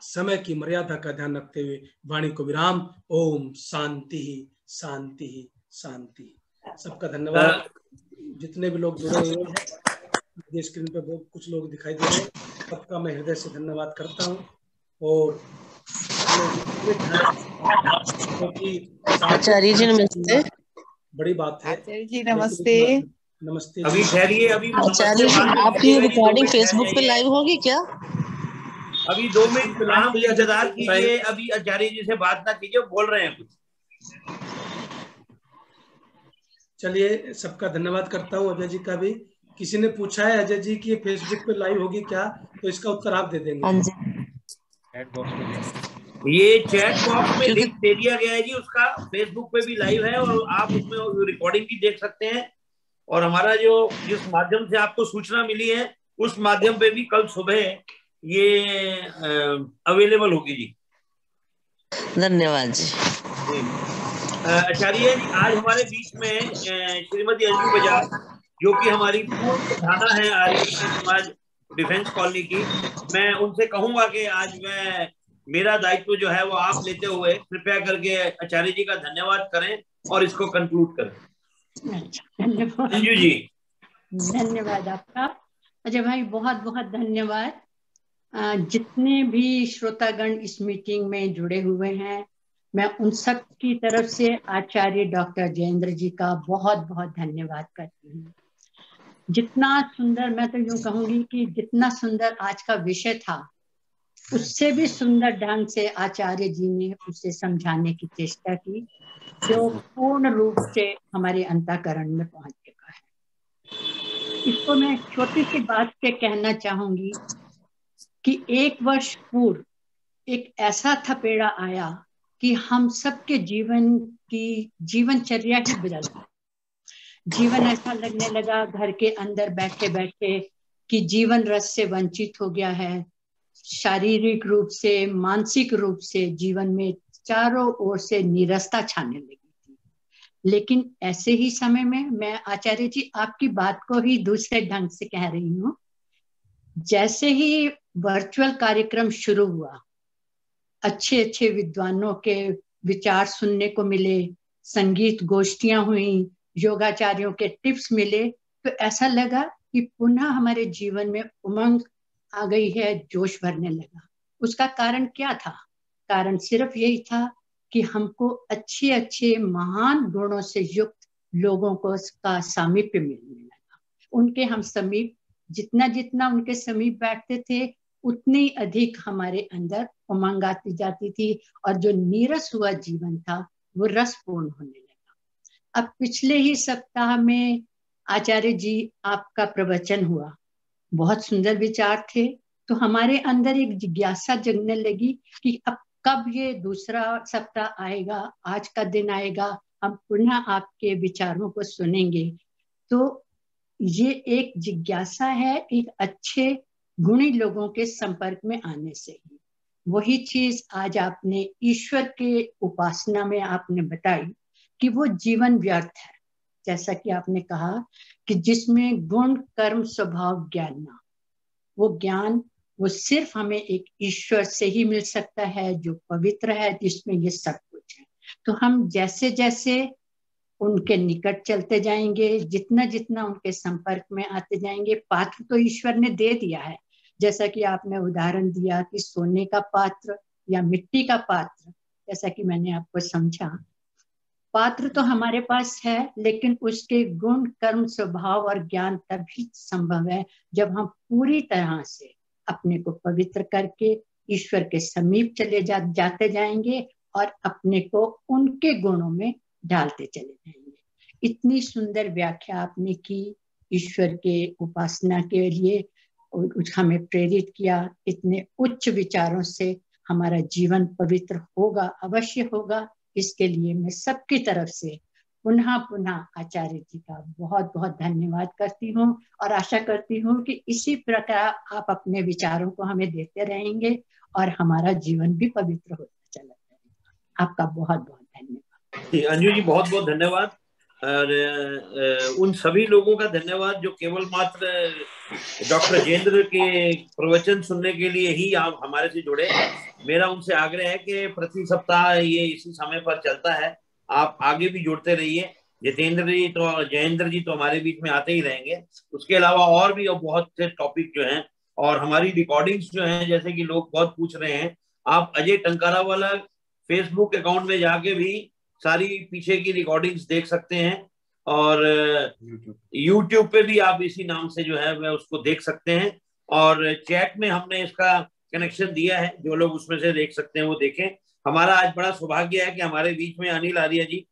समय की मर्यादा का ध्यान रखते हुए वाणी को विराम। ओम शांति शांति शांति। सबका धन्यवाद। जितने भी लोग जुड़े हुए हैं, स्क्रीन पे बहुत कुछ लोग दिखाई दे रहे हैं, सबका मैं हृदय से धन्यवाद करता हूँ। और आचार्य जी नमस्ते। बड़ी बात है। आचार्य जी नमस्ते। नमस्ते। अभी ठहरिए, अभी आचार्य जी आपकी ये रिकॉर्डिंग फेसबुक पे लाइव होगी क्या? अभी 2 मिनट आप इंतजार कीजिए, अभी आचार्य जी से बात ना कीजिए, बोल रहे हैं कुछ। चलिए, सबका धन्यवाद करता हूँ। अजय जी का भी। किसी ने पूछा है अजय जी कि ये फेसबुक पे लाइव होगी क्या, तो इसका उत्तर आप दे देंगे। हाँ जी, ये चैट बॉक्स में लिंक दे दिया गया है जी उसका, फेसबुक पे भी लाइव है और आप उसमें रिकॉर्डिंग भी देख सकते हैं। और हमारा जो जिस माध्यम से आपको सूचना मिली है उस माध्यम पे भी कल सुबह ये अवेलेबल होगी जी। धन्यवाद जी। आचार्य जी, आज हमारे बीच में श्रीमती अंजू बजाज, जो कि हमारी पूर्व प्रधाना है आर्य समाज डिफेंस कॉलोनी की, मैं उनसे कहूंगा कि आज मेरा दायित्व जो है वो आप लेते हुए कृपया करके आचार्य जी का धन्यवाद करें और इसको कंक्लूड करें। धन्यवाद अंजू जी। धन्यवाद आपका अजय भाई, बहुत बहुत धन्यवाद। जितने भी श्रोतागण इस मीटिंग में जुड़े हुए हैं, मैं उन सब की तरफ से आचार्य डॉक्टर जयेंद्र जी का बहुत बहुत धन्यवाद करती हूँ। जितना सुंदर, मैं तो यूं कहूंगी कि जितना सुंदर आज का विषय था, उससे भी सुंदर ढंग से आचार्य जी ने उसे समझाने की चेष्टा की, जो पूर्ण रूप से हमारे अंतःकरण में पहुंच चुका है। इसको मैं छोटी सी बात से कहना चाहूंगी कि 1 वर्ष पूर्व एक ऐसा थपेड़ा आया कि हम सबके जीवन की जीवनचर्या ही बदल गई। जीवन ऐसा लगने लगा घर के अंदर बैठे बैठे कि जीवन रस से वंचित हो गया है। शारीरिक रूप से, मानसिक रूप से जीवन में चारों ओर से नीरसता छाने लगी थी। लेकिन ऐसे ही समय में मैं आचार्य जी आपकी बात को ही दूसरे ढंग से कह रही हूँ। जैसे ही वर्चुअल कार्यक्रम शुरू हुआ, अच्छे अच्छे विद्वानों के विचार सुनने को मिले, संगीत गोष्ठियां हुई, योगाचार्यों के टिप्स मिले, तो ऐसा लगा कि पुनः हमारे जीवन में उमंग आ गई है, जोश भरने लगा। उसका कारण क्या था? कारण सिर्फ यही था कि हमको अच्छे अच्छे महान गुणों से युक्त लोगों को का सामीप्य मिलने लगा। उनके हम समीप, जितना जितना उनके समीप बैठते थे, उतनी अधिक हमारे अंदर उमंग आती जाती थी और जो नीरस हुआ जीवन था वो रसपूर्ण होने लगा। अब पिछले ही सप्ताह में आचार्य जी आपका प्रवचन हुआ, बहुत सुंदर विचार थे। तो हमारे अंदर एक जिज्ञासा जगने लगी कि अब कब ये दूसरा सप्ताह आएगा, आज का दिन आएगा, हम पुनः आपके विचारों को सुनेंगे। तो ये एक जिज्ञासा है एक अच्छे गुणी लोगों के संपर्क में आने से ही। वही चीज आज आपने ईश्वर के उपासना में आपने बताई कि वो जीवन व्यर्थ है। जैसा कि आपने कहा कि जिसमें गुण कर्म स्वभाव ज्ञान ना, वो ज्ञान वो सिर्फ हमें एक ईश्वर से ही मिल सकता है जो पवित्र है, जिसमें ये सब कुछ है। तो हम जैसे जैसे उनके निकट चलते जाएंगे, जितना जितना उनके संपर्क में आते जाएंगे, पात्र तो ईश्वर ने दे दिया है। जैसा कि आपने उदाहरण दिया कि सोने का पात्र या मिट्टी का पात्र, जैसा कि मैंने आपको समझा, पात्र तो हमारे पास है, लेकिन उसके गुण कर्म स्वभाव और ज्ञान तभी संभव है जब हम पूरी तरह से अपने को पवित्र करके ईश्वर के समीप चले जाते जाएंगे और अपने को उनके गुणों में ढालते चले जाएंगे। इतनी सुंदर व्याख्या आपने की ईश्वर के उपासना के लिए, हमें प्रेरित किया। इतने उच्च विचारों से हमारा जीवन पवित्र होगा, अवश्य होगा। इसके लिए मैं सबकी तरफ से पुनः पुनः आचार्य जी का बहुत बहुत धन्यवाद करती हूँ और आशा करती हूँ कि इसी प्रकार आप अपने विचारों को हमें देते रहेंगे और हमारा जीवन भी पवित्र होता चला जाएगा। आपका बहुत बहुत धन्यवाद। अंजू जी, बहुत बहुत धन्यवाद। और उन सभी लोगों का धन्यवाद जो केवल मात्र डॉक्टर जयेंद्र के प्रवचन सुनने के लिए ही आप हमारे से जुड़े। मेरा उनसे आग्रह है कि प्रति सप्ताह ये इसी समय पर चलता है, आप आगे भी जुड़ते रहिए। जयेंद्र जी तो हमारे बीच में आते ही रहेंगे। उसके अलावा और भी बहुत से टॉपिक जो हैं और हमारी रिकॉर्डिंग्स जो हैं, जैसे कि लोग बहुत पूछ रहे हैं, आप अजय टंकारा वाला फेसबुक अकाउंट में जाके भी सारी पीछे की रिकॉर्डिंग्स देख सकते हैं, और यूट्यूब पे भी आप इसी नाम से जो है वह उसको देख सकते हैं। और चैट में हमने इसका कनेक्शन दिया है, जो लोग उसमें से देख सकते हैं वो देखें। हमारा आज बड़ा सौभाग्य है कि हमारे बीच में अनिल आर्य जी,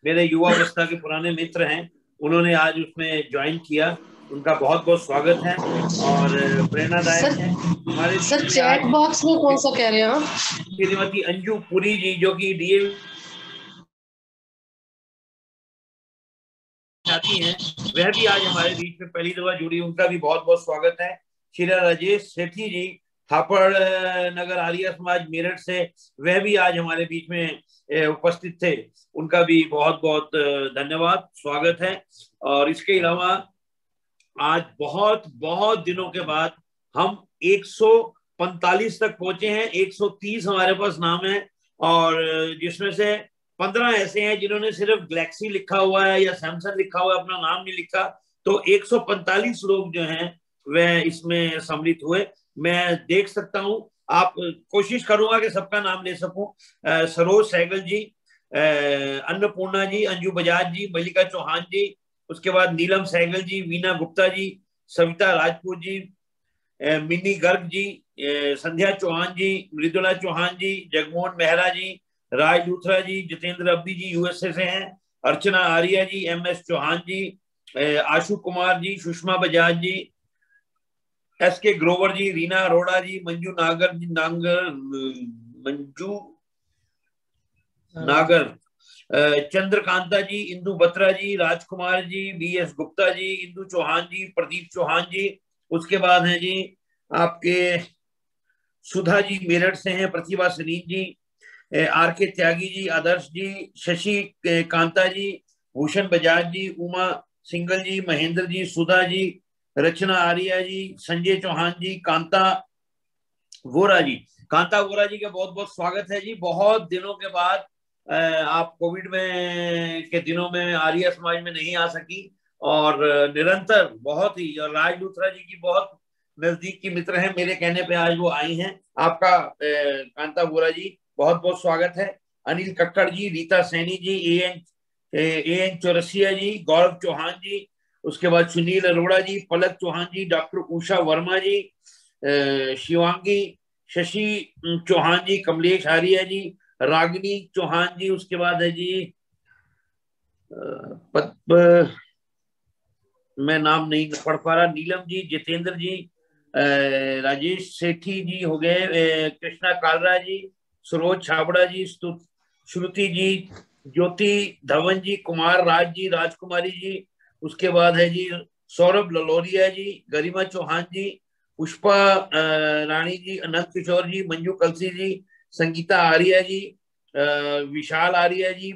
मेरे युवावस्था के पुराने मित्र हैं, उन्होंने आज उसमें ज्वाइन किया। उनका बहुत बहुत स्वागत है और प्रेरणादायक है। हमारे सर चैट बॉक्स में कौन सा कह रहे हैं आप? श्रीमती अंजू पुरी जी, जो कि डीएवी चाहती हैं, वह भी आज हमारे बीच में पहली दफा जुड़ी, उनका भी बहुत बहुत स्वागत है। श्री राजेश सेठी जी, थापड़ नगर आर्य समाज मेरठ से, वह भी आज हमारे बीच में उपस्थित थे, उनका भी बहुत बहुत धन्यवाद, स्वागत है। और इसके अलावा आज बहुत बहुत दिनों के बाद हम 145 तक पहुंचे हैं। 130 हमारे पास नाम है, और जिसमें से 15 ऐसे हैं जिन्होंने सिर्फ गैलेक्सी लिखा हुआ है या सैमसंग लिखा हुआ है, अपना नाम नहीं लिखा। तो 145 लोग जो हैं वह इसमें सम्मिलित हुए। मैं देख सकता हूं, आप कोशिश करूंगा कि सबका नाम ले सकूं। सरोज सहगल जी, अन्नपूर्णा जी, अंजू बजाज जी, मल्लिका चौहान जी, उसके बाद नीलम सहगल जी, वीना गुप्ता जी, सविता राजपूत जी, मिनी गर्ग जी, संध्या चौहान जी, मृदुला चौहान जी, जगमोहन मेहरा जी, राज लूथरा जी, जितेंद्र अब्बी जी यूएसए से हैं, अर्चना आर्या जी, एमएस चौहान जी, आशु कुमार जी, सुषमा बजाज जी, एसके ग्रोवर जी, रीना अरोड़ा जी, मंजू नागर जी, मंजू नागर, चंद्रकांता जी, इंदु बत्रा जी, राजकुमार जी, बीएस गुप्ता जी, इंदु चौहान जी, प्रदीप चौहान जी। उसके बाद हैं जी आपके सुधा जी मेरठ से हैं, प्रतिभा सनीन जी, आर के त्यागी जी, आदर्श जी, शशि कांता जी, भूषण बजाज जी, उमा सिंगल जी, महेंद्र जी, सुधा जी, रचना आर्या जी, संजय चौहान जी, कांता वोरा जी। कांता वोरा जी का बहुत बहुत स्वागत है जी। बहुत दिनों के बाद आप कोविड में के दिनों में आर्य समाज में नहीं आ सकी, और निरंतर बहुत ही, और राज लूथरा जी की बहुत नजदीक की मित्र हैं, मेरे कहने पे आज वो आई हैं। आपका कांता वोरा जी बहुत बहुत स्वागत है। अनिल कक्कड़ जी, रीता सैनी जी, एएन चौरसिया जी, गौरव चौहान जी, उसके बाद सुनील अरोड़ा जी, पलक चौहान जी, डॉक्टर उषा वर्मा जी, शिवांगी, शशि चौहान जी, कमलेश आर्या जी, रागिनी चौहान जी, उसके बाद है जी मैं नाम नहीं पढ़ पा रहा, नीलम जी, जितेंद्र जी, राजेश सेठी जी हो गए, कृष्णा कालरा जी, सरोज छाबड़ा जी, श्रुति जी, ज्योति धवन जी, कुमार राज जी, राजकुमारी जी, उसके बाद है जी सौरभ ललोरिया जी, गरिमा चौहान जी, पुष्पा रानी जी, अनंत किशोर जी, मंजू कलसी जी, संगीता आर्या जी, विशाल आर्या जी,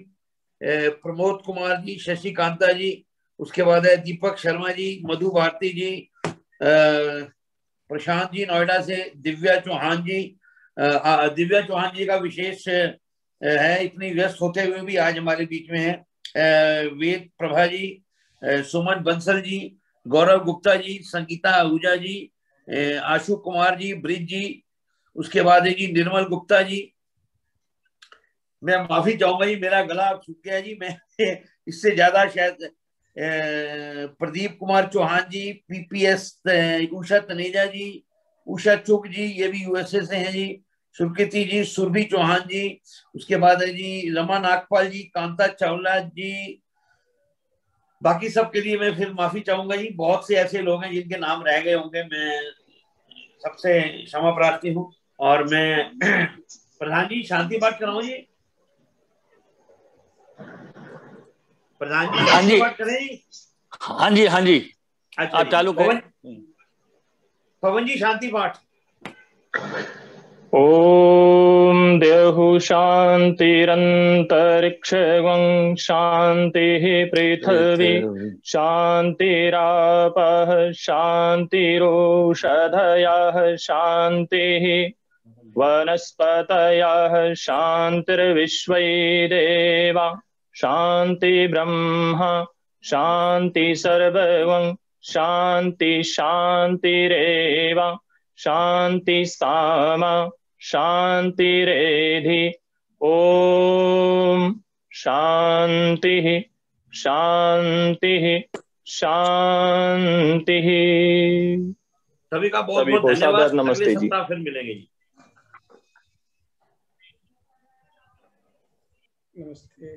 प्रमोद कुमार जी, शशि कांता जी, उसके बाद है दीपक शर्मा जी, मधु भारती जी, प्रशांत जी नोएडा से, दिव्या चौहान जी, दिव्या चौहान जी का विशेष है, इतनी व्यस्त होते हुए भी आज हमारे बीच में है। वेद प्रभा जी, सुमन बंसल जी, गौरव गुप्ता जी, संगीता आहूजा जी, आशु कुमार जी, ब्रिज जी, उसके बाद है जी निर्मल गुप्ता जी। मैं माफी चाहूंगा जी, मेरा गला सूख गया जी, मैं इससे ज्यादा शायद प्रदीप कुमार चौहान जी, पीपीएस उषा तनेजा जी, उषा चुग जी, ये भी यूएसए से हैं जी, सुकृति जी, सुरभि चौहान जी, उसके बाद है जी रमा नागपाल जी, कांता चावला जी। बाकी सबके लिए मैं फिर माफी चाहूंगा जी, बहुत से ऐसे लोग हैं जिनके नाम रह गए होंगे, मैं सबसे क्षमा प्रार्थी हूँ। और मैं प्रधान जी शांति पाठ कराऊं जी, प्रधान जी शांति पाठ करें? हाँ जी, हाँ जी, अच्छा, आप चालू करें। पवन जी शांति पाठ। ओम देहु शांतिरंतरिक्षं शांतिः पृथिवी शांतिरापः शांतिरोषधयः शांतिः वनस्पतयः शांतिर्विश्वे देवा शांति ब्रह्म शांति सर्वं शांति शांतिरेव शांति सामा शांतिरेधि। ओम शांति शांति शांति। सभी का बहुत सभी बहुत को धन्यवाद। सादर नमस्ते अगले जी। सप्ताह फिर मिलेंगे जी। नमस्ते।